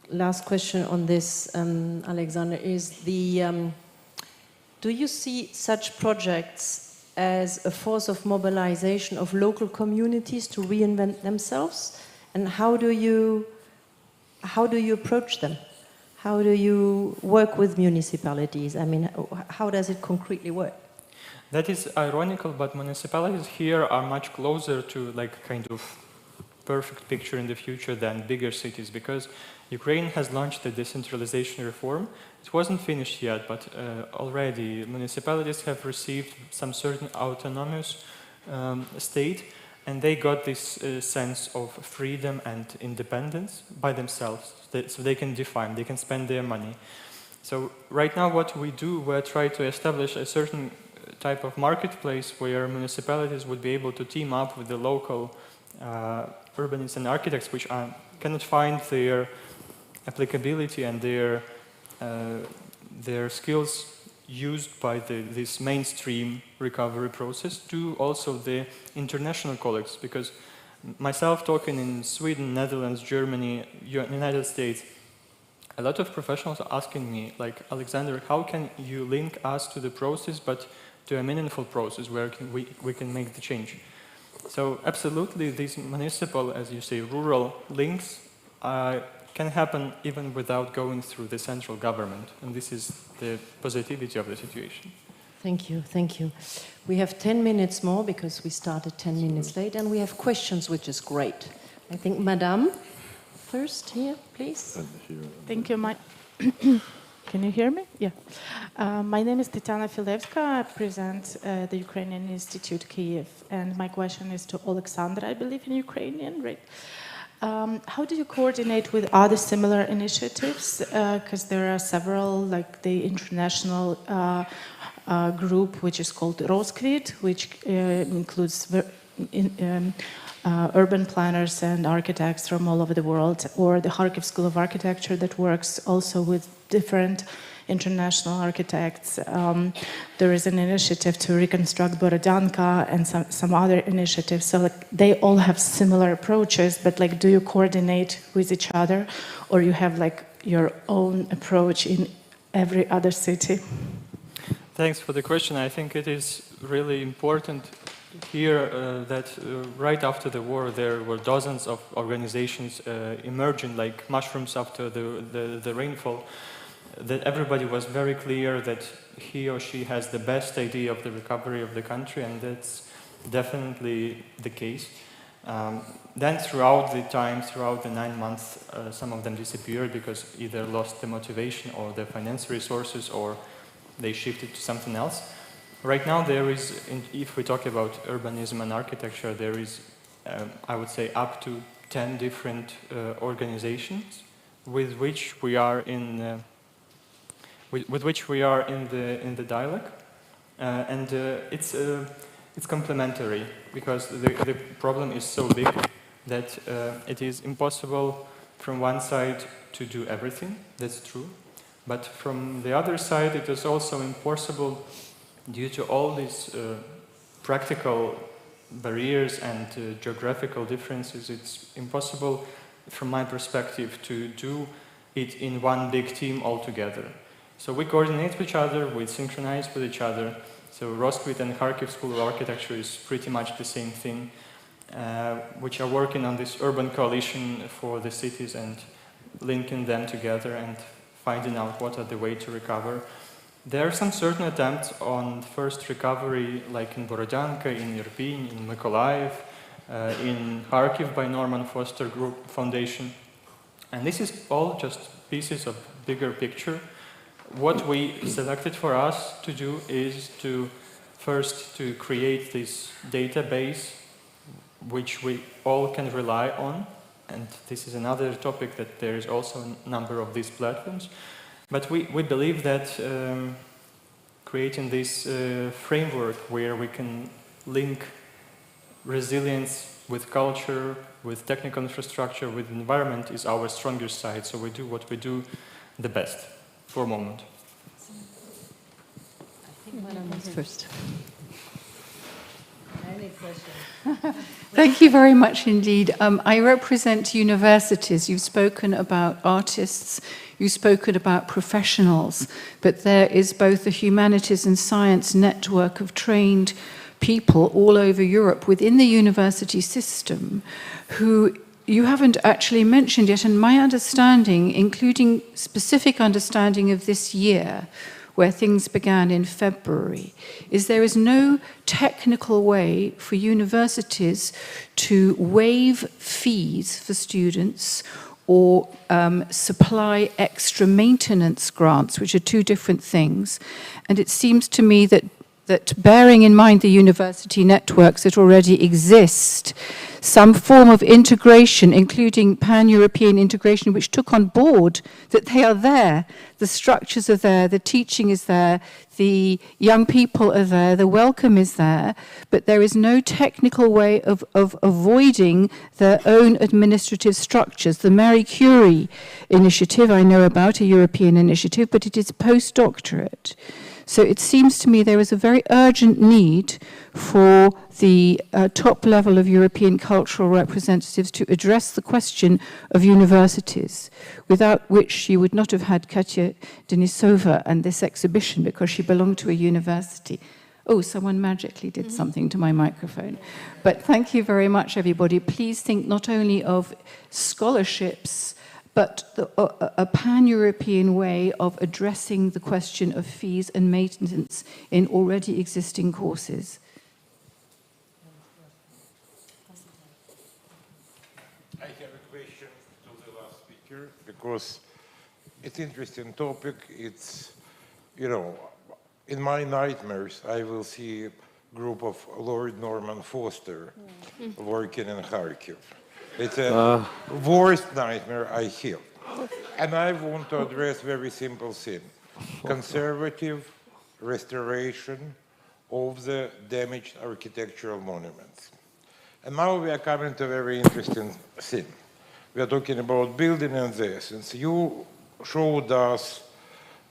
S10: last question on this, Alexander, is do you see such projects as a force of mobilization of local communities to reinvent themselves? And how do you approach them? How do you work with municipalities? I mean, how does it concretely work?
S14: That is ironical, but municipalities here are much closer to kind of perfect picture in the future than bigger cities, because Ukraine has launched the decentralization reform. It wasn't finished yet, but already municipalities have received some certain autonomous state, and they got this sense of freedom and independence by themselves, so they can define, they can spend their money. So right now what we do, we try to establish a certain type of marketplace where municipalities would be able to team up with the local urbanists and architects, which cannot find their applicability and their skills used by this mainstream recovery process to also the international colleagues. Because myself talking in Sweden, Netherlands, Germany, United States, a lot of professionals are asking me, like, Alexander, how can you link us to the process, but to a meaningful process where we can make the change? So absolutely, these municipal, as you say, rural links can happen even without going through the central government. And this is the positivity of the situation.
S10: Thank you, thank you. We have 10 minutes more because we started 10 minutes late, and we have questions, which is great. I think Madame, first here, please.
S15: Thank you. Can you hear me? Yeah. My name is Tatiana Filevska. I present the Ukrainian Institute Kyiv, and my question is to Alexander, I believe in Ukrainian, right? How do you coordinate with other similar initiatives? Because there are several, like the international group, which is called Roskvit, which includes urban planners and architects from all over the world, or the Kharkiv School of Architecture that works also with different international architects. There is an initiative to reconstruct Borodyanka and some other initiatives. So they all have similar approaches, but do you coordinate with each other, or you have your own approach in every other city?
S14: Thanks for the question. I think it is really important here that right after the war there were dozens of organizations emerging like mushrooms after the rainfall, that everybody was very clear that he or she has the best idea of the recovery of the country, and that's definitely the case. Then throughout the 9 months, some of them disappeared because either lost the motivation or the financial resources, or they shifted to something else. Right now there is, if we talk about urbanism and architecture, there is, I would say, up to 10 different organizations with which we are in the dialogue, and it's complementary, because the problem is so big that it is impossible from one side to do everything. That's true, but from the other side it is also impossible due to all these practical barriers and geographical differences. It's impossible from my perspective to do it in one big team altogether. So we coordinate with each other, we synchronize with each other. So Roskvit and Kharkiv School of Architecture is pretty much the same thing, which are working on this urban coalition for the cities and linking them together and finding out what are the way to recover. There are some certain attempts on first recovery, like in Borodyanka, in Irpin, in Mykolaiv, in Kharkiv by Norman Foster Group Foundation. And this is all just pieces of bigger picture. what we selected for us to do is to first to create this database which we all can rely on, and this is another topic that there is also a number of these platforms, but we believe that creating this framework where we can link resilience with culture, with technical infrastructure, with environment is our strongest side, so we do what we do the best for a moment.
S10: I think Madam was first.
S1: Any questions?
S16: Thank you very much indeed. I represent universities. You've spoken about artists, you've spoken about professionals, but there is both a humanities and science network of trained people all over Europe within the university system who you haven't actually mentioned yet, and my understanding, including specific understanding of this year, where things began in February, is there is no technical way for universities to waive fees for students or supply extra maintenance grants, which are two different things. And it seems to me that bearing in mind the university networks that already exist, some form of integration, including pan-European integration, which took on board that they are there, the structures are there, the teaching is there, the young people are there, the welcome is there, but there is no technical way of avoiding their own administrative structures. The Marie Curie initiative I know about, a European initiative, but it is postdoctorate. So it seems to me there is a very urgent need for the top level of European cultural representatives to address the question of universities, without which you would not have had Katya Denisova and this exhibition, because she belonged to a university. Oh, someone magically did something to my microphone. But thank you very much, everybody. Please think not only of scholarships, but a pan-European way of addressing the question of fees and maintenance in already existing courses.
S5: I have a question to the last speaker, because it's an interesting topic. It's, you know, in my nightmares, I will see a group of Lord Norman Foster working in Kharkiv. It's a worst nightmare I have. And I want to address very simple thing. Conservative restoration of the damaged architectural monuments. And now we are coming to a very interesting thing. We are talking about building and the essence. You showed us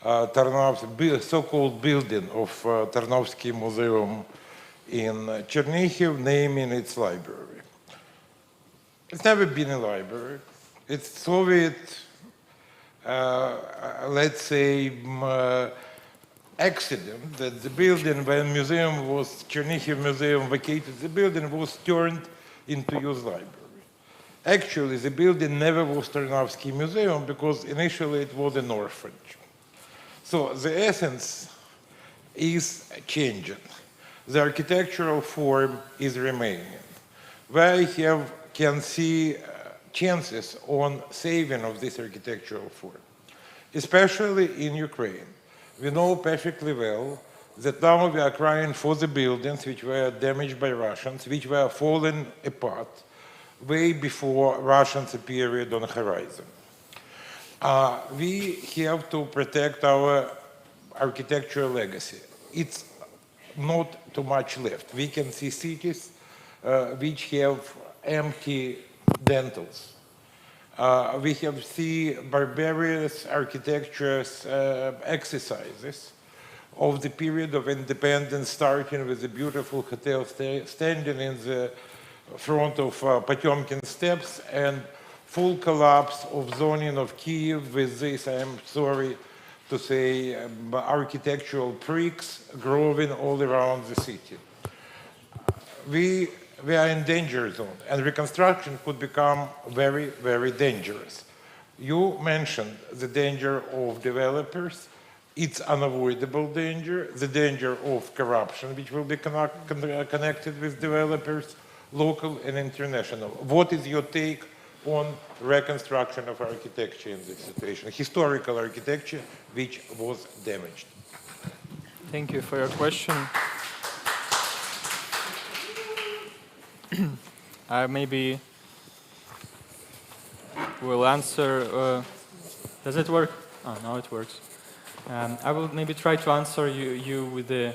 S5: so-called building of Tarnovsky Museum in Chernihiv, naming its library. It's never been a library. It's Soviet, let's say, accident that the building, when museum was, Chernihiv Museum vacated the building, was turned into use library. Actually, the building never was Tarnovsky Museum because initially it was an orphanage. So the essence is changing. The architectural form is remaining. Where I can see chances on saving of this architectural form, especially in Ukraine. We know perfectly well that now we are crying for the buildings which were damaged by Russians, which were falling apart way before Russians appeared on the horizon. We have to protect our architectural legacy. It's not too much left. We can see cities which have empty dentals. We have seen barbarous architecture's exercises of the period of independence, starting with the beautiful hotel standing in the front of Potemkin steps, and full collapse of zoning of Kiev with this, I'm sorry to say, architectural pricks growing all around the city. We are in danger zone, and reconstruction could become very, very dangerous. You mentioned the danger of developers. It's unavoidable danger, the danger of corruption, which will be connected with developers, local and international. What is your take on reconstruction of architecture in this situation, historical architecture which was damaged?
S14: Thank you for your question. I maybe will answer. Does it work? Oh, now it works. I will maybe try to answer you with the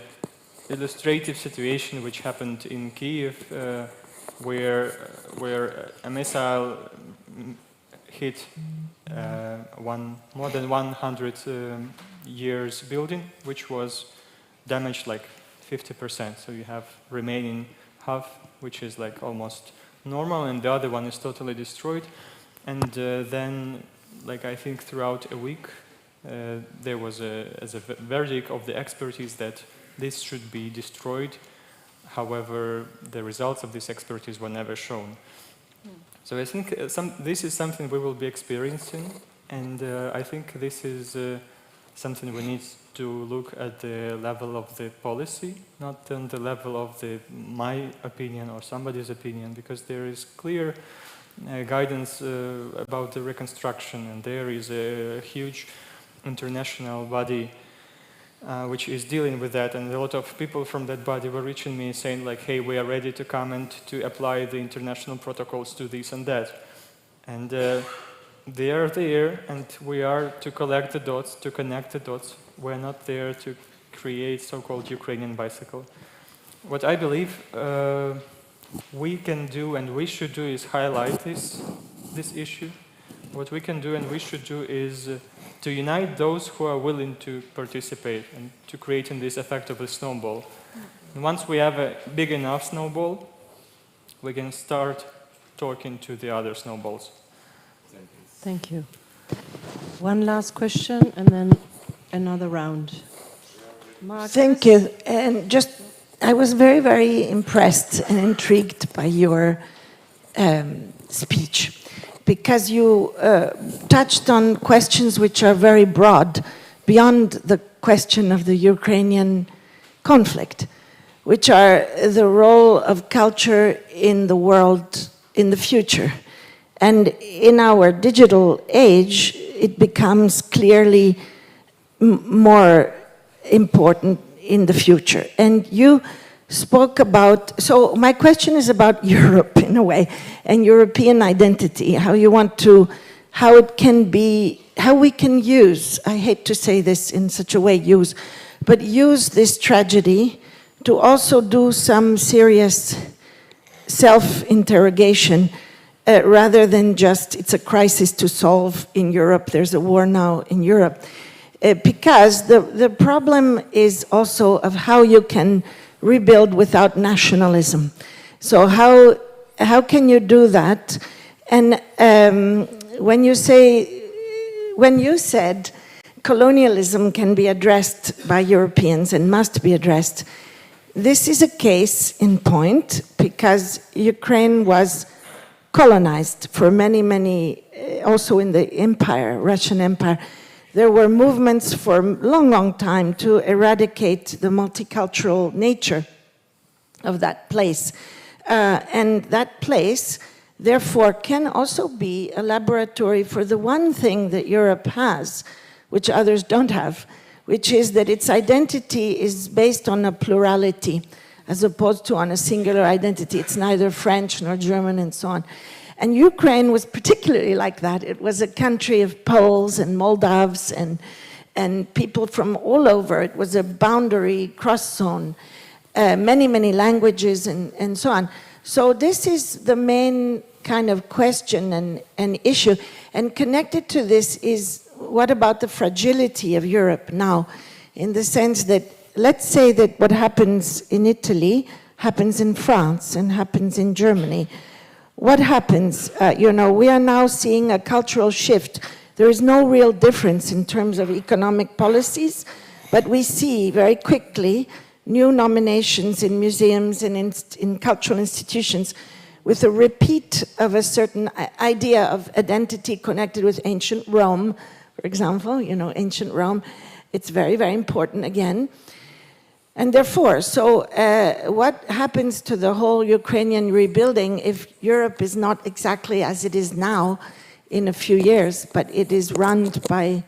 S14: illustrative situation which happened in Kiev, where a missile hit more than 100 years building, which was damaged like 50%. So you have remaining half, which is like almost normal, and the other one is totally destroyed. And then, like I think throughout a week, there was as a verdict of the expertise that this should be destroyed. However, the results of this expertise were never shown. So I think this is something we will be experiencing, and I think this is something we need to look at the level of the policy, not on the level of my opinion or somebody's opinion, because there is clear guidance about the reconstruction, and there is a huge international body which is dealing with that, and a lot of people from that body were reaching me saying like, hey, we are ready to come and to apply the international protocols to this and that. And they are there, and we are to collect the dots, to connect the dots. We're not there to create so-called Ukrainian bicycle. What I believe we can do and we should do is highlight this issue. What we can do and we should do is to unite those who are willing to participate and to creating this effect of a snowball. And once we have a big enough snowball, we can start talking to the other snowballs.
S10: Thank you. One last question and then another round. Marcus?
S17: Thank you. And just, I was very, very impressed and intrigued by your speech, because you touched on questions which are very broad, beyond the question of the Ukrainian conflict, which are the role of culture in the world in the future. And in our digital age, it becomes clearly more important in the future. And you spoke about, so my question is about Europe in a way, and European identity, how you want to, how it can be, how we can use, I hate to say this in such a way, use this tragedy to also do some serious self-interrogation, rather than just, it's a crisis to solve in Europe, there's a war now in Europe. Because the problem is also of how you can rebuild without nationalism. So how can you do that? And when you said colonialism can be addressed by Europeans and must be addressed, this is a case in point, because Ukraine was colonized for many, also in the empire, Russian Empire. There were movements for a long time to eradicate the multicultural nature of that place. And that place, therefore, can also be a laboratory for the one thing that Europe has, which others don't have, which is that its identity is based on a plurality, as opposed to on a singular identity. It's neither French nor German and so on. And Ukraine was particularly like that. It was a country of Poles and Moldavs and people from all over. It was a boundary cross zone, many languages and so on. So this is the main kind of question and issue. And connected to this is, what about the fragility of Europe now? In the sense that, let's say that what happens in Italy happens in France and happens in Germany. What happens? We are now seeing a cultural shift. There is no real difference in terms of economic policies, but we see very quickly new nominations in museums and in cultural institutions with a repeat of a certain idea of identity connected with ancient Rome, for example, ancient Rome. It's very important again. And therefore, so what happens to the whole Ukrainian rebuilding if Europe is not exactly as it is now in a few years, but it is run by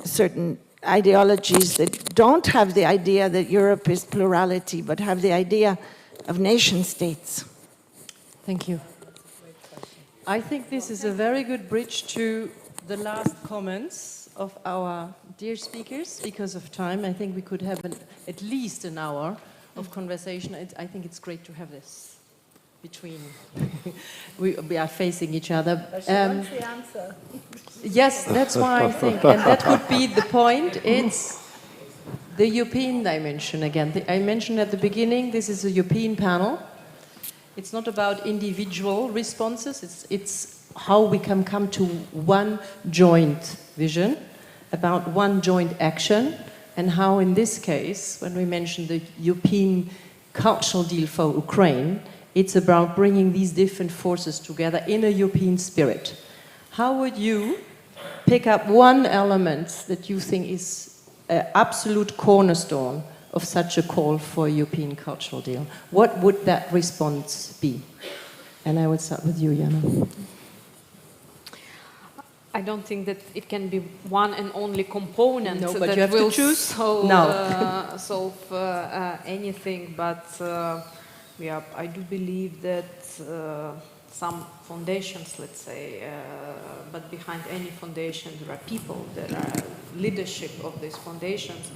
S17: certain ideologies that don't have the idea that Europe is plurality, but have the idea of nation states?
S10: Thank you. I think this is a very good bridge to the last comments of our dear speakers. Because of time, I think we could have at least an hour of conversation. I think it's great to have this between. we are facing each other.
S18: She wants the answer.
S10: Yes, that's why I think, and that would be the point. It's the European dimension again. I mentioned at the beginning, this is a European panel. It's not about individual responses, it's how we can come to one joint vision, about one joint action, and how in this case, when we mention the European cultural deal for Ukraine, it's about bringing these different forces together in a European spirit. How would you pick up one element that you think is an absolute cornerstone of such a call for a European cultural deal? What would that response be? And I would start with you, Jana.
S13: I don't think that it can be one and only component
S10: no, but
S13: that
S10: you have
S13: will
S10: to choose.
S13: solve anything. But yeah, I do believe that some foundations, let's say, but behind any foundation there are people, there are leadership of these foundations.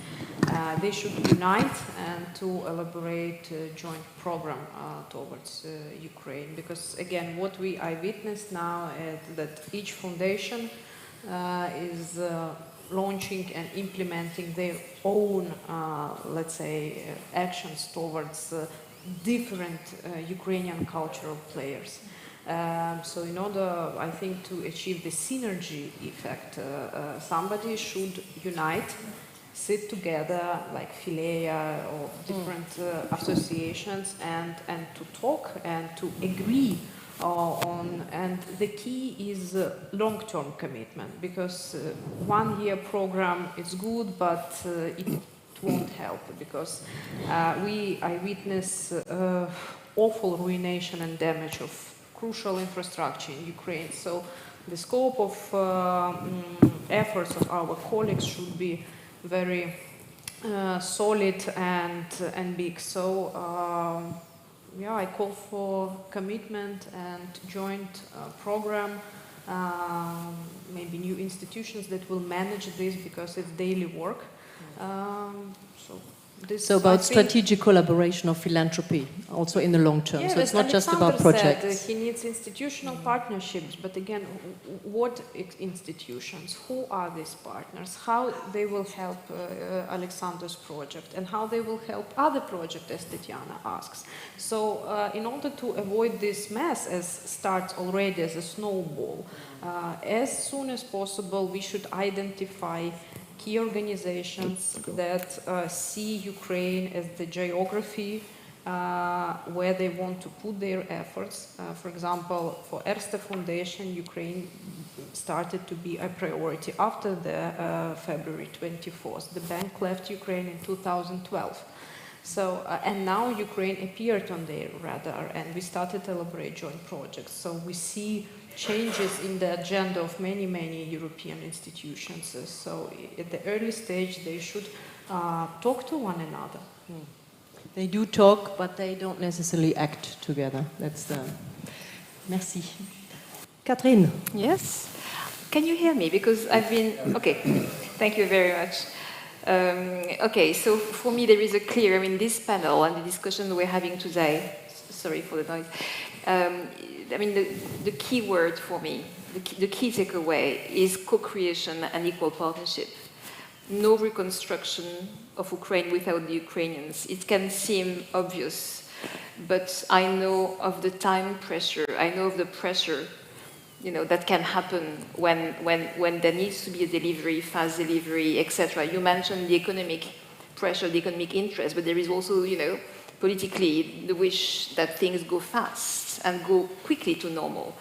S13: They should unite and to elaborate a joint program towards Ukraine. Because again, what I witnessed now is that each foundation is launching and implementing their own, let's say, actions towards different Ukrainian cultural players. So in order, I think, to achieve the synergy effect, somebody should unite, sit together like Philea or different associations and to talk and to agree on, and the key is long-term commitment, because 1 year program is good, but it won't help, because I witness awful ruination and damage of crucial infrastructure in Ukraine. So the scope of efforts of our colleagues should be very solid and big. So yeah, I call for commitment and joint program, maybe new institutions that will manage this, because it's daily work.
S10: So about strategic collaboration of philanthropy, also in the long term.
S13: Yeah,
S10: so it's not just about
S13: Alexander
S10: projects.
S13: Said, he needs institutional partnerships, but again, what institutions? Who are these partners? How they will help Alexander's project, and how they will help other projects, as Tatiana asks. So in order to avoid this mess, as starts already as a snowball, as soon as possible we should identify key organizations that see Ukraine as the geography where they want to put their efforts. For example, for Erste Foundation, Ukraine started to be a priority after the February 24th. The bank left Ukraine in 2012. So, and now Ukraine appeared on their radar, and we started to elaborate joint projects. So we see changes in the agenda of many, many European institutions. So at the early stage, they should talk to one another.
S10: They do talk, but they don't necessarily act together. That's the... Merci. Catherine.
S12: Yes. Can you hear me? Because I've been... Okay. Thank you very much. Okay, so for me there is a clear, this panel and the discussion we're having today, sorry for the noise, the key word for me, the key takeaway is co-creation and equal partnership. No reconstruction of Ukraine without the Ukrainians. It can seem obvious, but I know of the time pressure, I know of the pressure that can happen when there needs to be a delivery, fast delivery, etc. You mentioned the economic pressure, the economic interest, but there is also, politically, the wish that things go fast and go quickly to normal,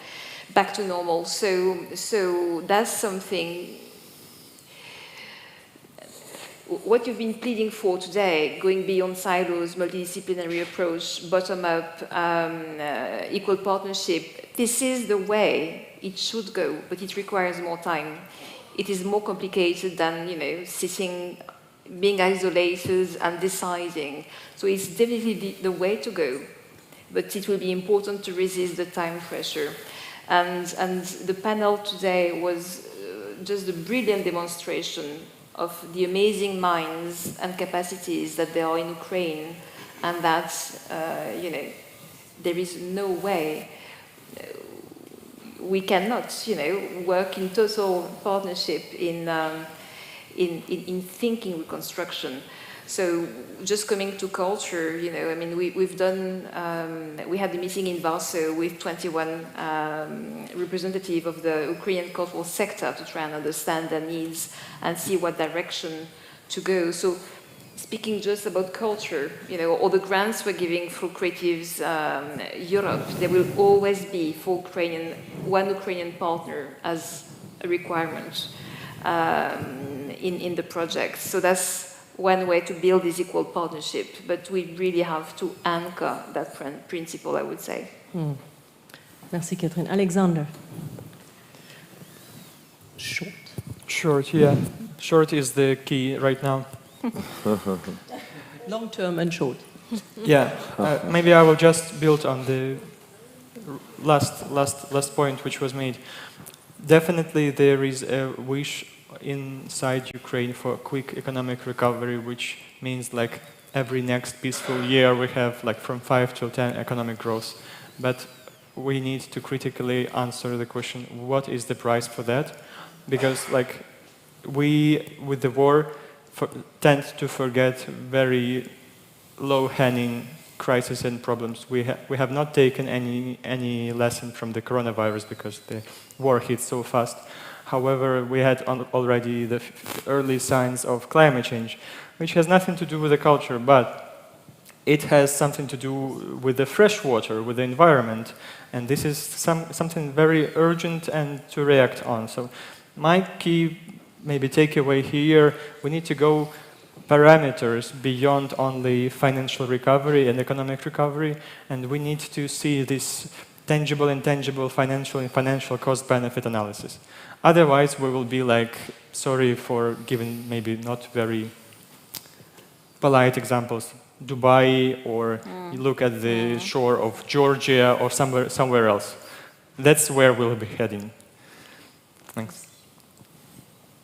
S12: back to normal. So that's something what you've been pleading for today, going beyond silos, multidisciplinary approach, bottom-up, equal partnership, this is the way it should go, but it requires more time. It is more complicated than, sitting, being isolated and deciding. So it's definitely the way to go, but it will be important to resist the time pressure. And the panel today was just a brilliant demonstration of the amazing minds and capacities that there are in Ukraine, and that, there is no way we cannot, work in total partnership in thinking reconstruction. So just coming to culture, we've done, we had a meeting in Warsaw with 21 representatives of the Ukrainian cultural sector to try and understand their needs and see what direction to go. So speaking just about culture, all the grants we're giving for Creatives Europe, there will always be for one Ukrainian partner as a requirement in the project. So that's one way to build this equal partnership, but we really have to anchor that principle, I would say.
S10: Merci, Catherine. Alexander.
S14: Short, yeah. Short is the key right now.
S10: Long term and short.
S14: Yeah, maybe I will just build on the last point which was made. Definitely there is a wish inside Ukraine for a quick economic recovery, which means like every next peaceful year we have like from 5 to 10 economic growth. But we need to critically answer the question, what is the price for that? Because like we, with the war, tend to forget very low-hanging crises and problems. We have not taken any lesson from the coronavirus because the war hit so fast. However, we had already the early signs of climate change, which has nothing to do with the culture, but it has something to do with the fresh water, with the environment, and this is something very urgent and to react on. So my key maybe takeaway here, we need to go parameters beyond only financial recovery and economic recovery, and we need to see this tangible, intangible, financial and financial cost-benefit analysis. Otherwise, we will be like, sorry for giving maybe not very polite examples, Dubai, or you look at the shore of Georgia or somewhere else. That's where we'll be heading. Thanks.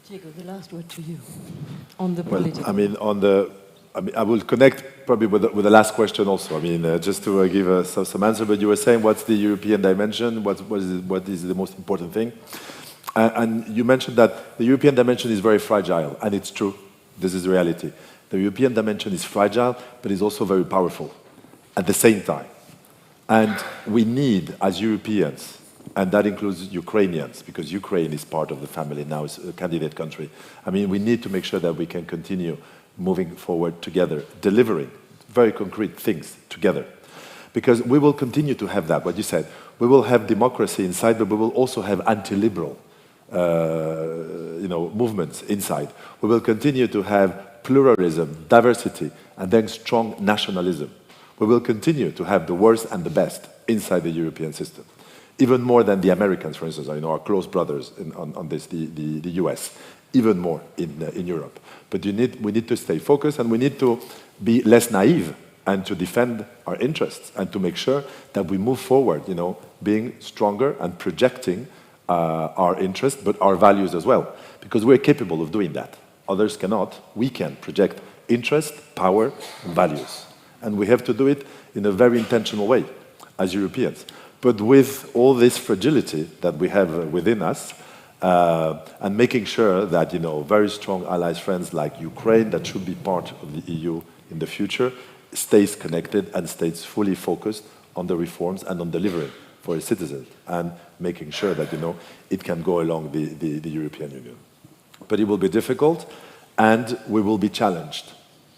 S10: Diego, the last word to you on the political.
S2: I will connect probably with the last question also. Just to give some answer, but you were saying what's the European dimension? What is the most important thing? And you mentioned that the European dimension is very fragile, and it's true. This is reality. The European dimension is fragile, but is also very powerful at the same time. And we need, as Europeans, and that includes Ukrainians, because Ukraine is part of the family now, it's a candidate country. We need to make sure that we can continue moving forward together, delivering very concrete things together. Because we will continue to have that, what you said. We will have democracy inside, but we will also have anti-liberal movements inside. We will continue to have pluralism, diversity, and then strong nationalism. We will continue to have the worst and the best inside the European system. Even more than the Americans, for instance, our close brothers on this, the US, even more in Europe. But we need to stay focused, and we need to be less naive and to defend our interests and to make sure that we move forward, being stronger and projecting our interests, but our values as well, because we're capable of doing that. Others cannot. We can project interest, power, and values. And we have to do it in a very intentional way as Europeans. But with all this fragility that we have within us, and making sure that, very strong allies, friends like Ukraine, that should be part of the EU in the future, stays connected and stays fully focused on the reforms and on delivering for its citizens, and making sure that, it can go along the European Union. But it will be difficult, and we will be challenged.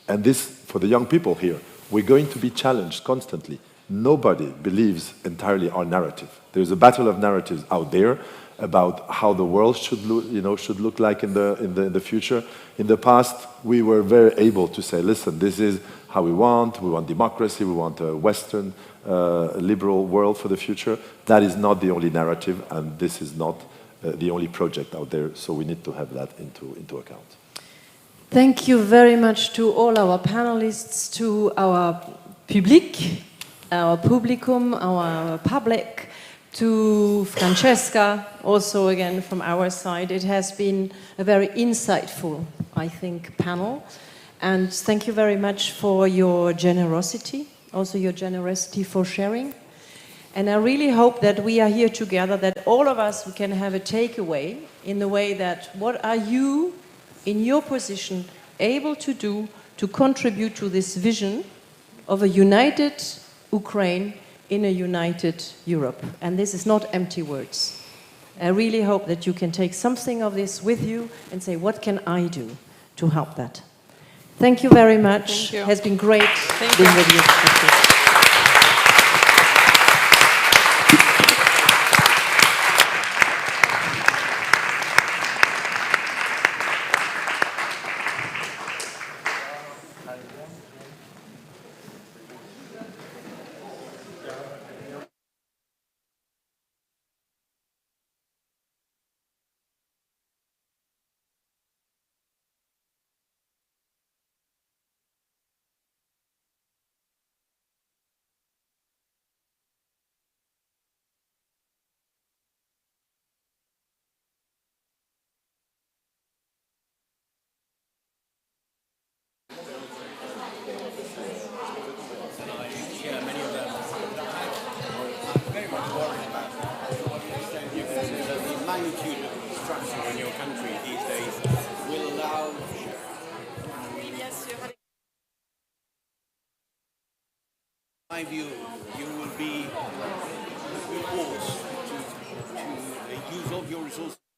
S2: And this, for the young people here, we're going to be challenged constantly. Nobody believes entirely our narrative. There's a battle of narratives out there. about how the world should look like in the future. In the past, we were very able to say, listen, this is how we want democracy, we want a Western liberal world for the future. That is not the only narrative, and this is not the only project out there, so we need to have that into account.
S10: Thank you very much to all our panelists, to our public, our publicum, our public, to Francesca, also again from our side. It has been a very insightful, I think, panel. And thank you very much for your generosity, also your generosity for sharing. And I really hope that we are here together, that all of us we can have a takeaway in the way that what are you, in your position, able to do to contribute to this vision of a united Ukraine in a united Europe. And this is not empty words. I really hope that you can take something of this with you and say, what can I do to help that? Thank you very much.
S7: Thank you.
S10: It has been great being with you.
S18: magnitude of structure in your country these days will allow... In my view, you will be forced to use all your resources.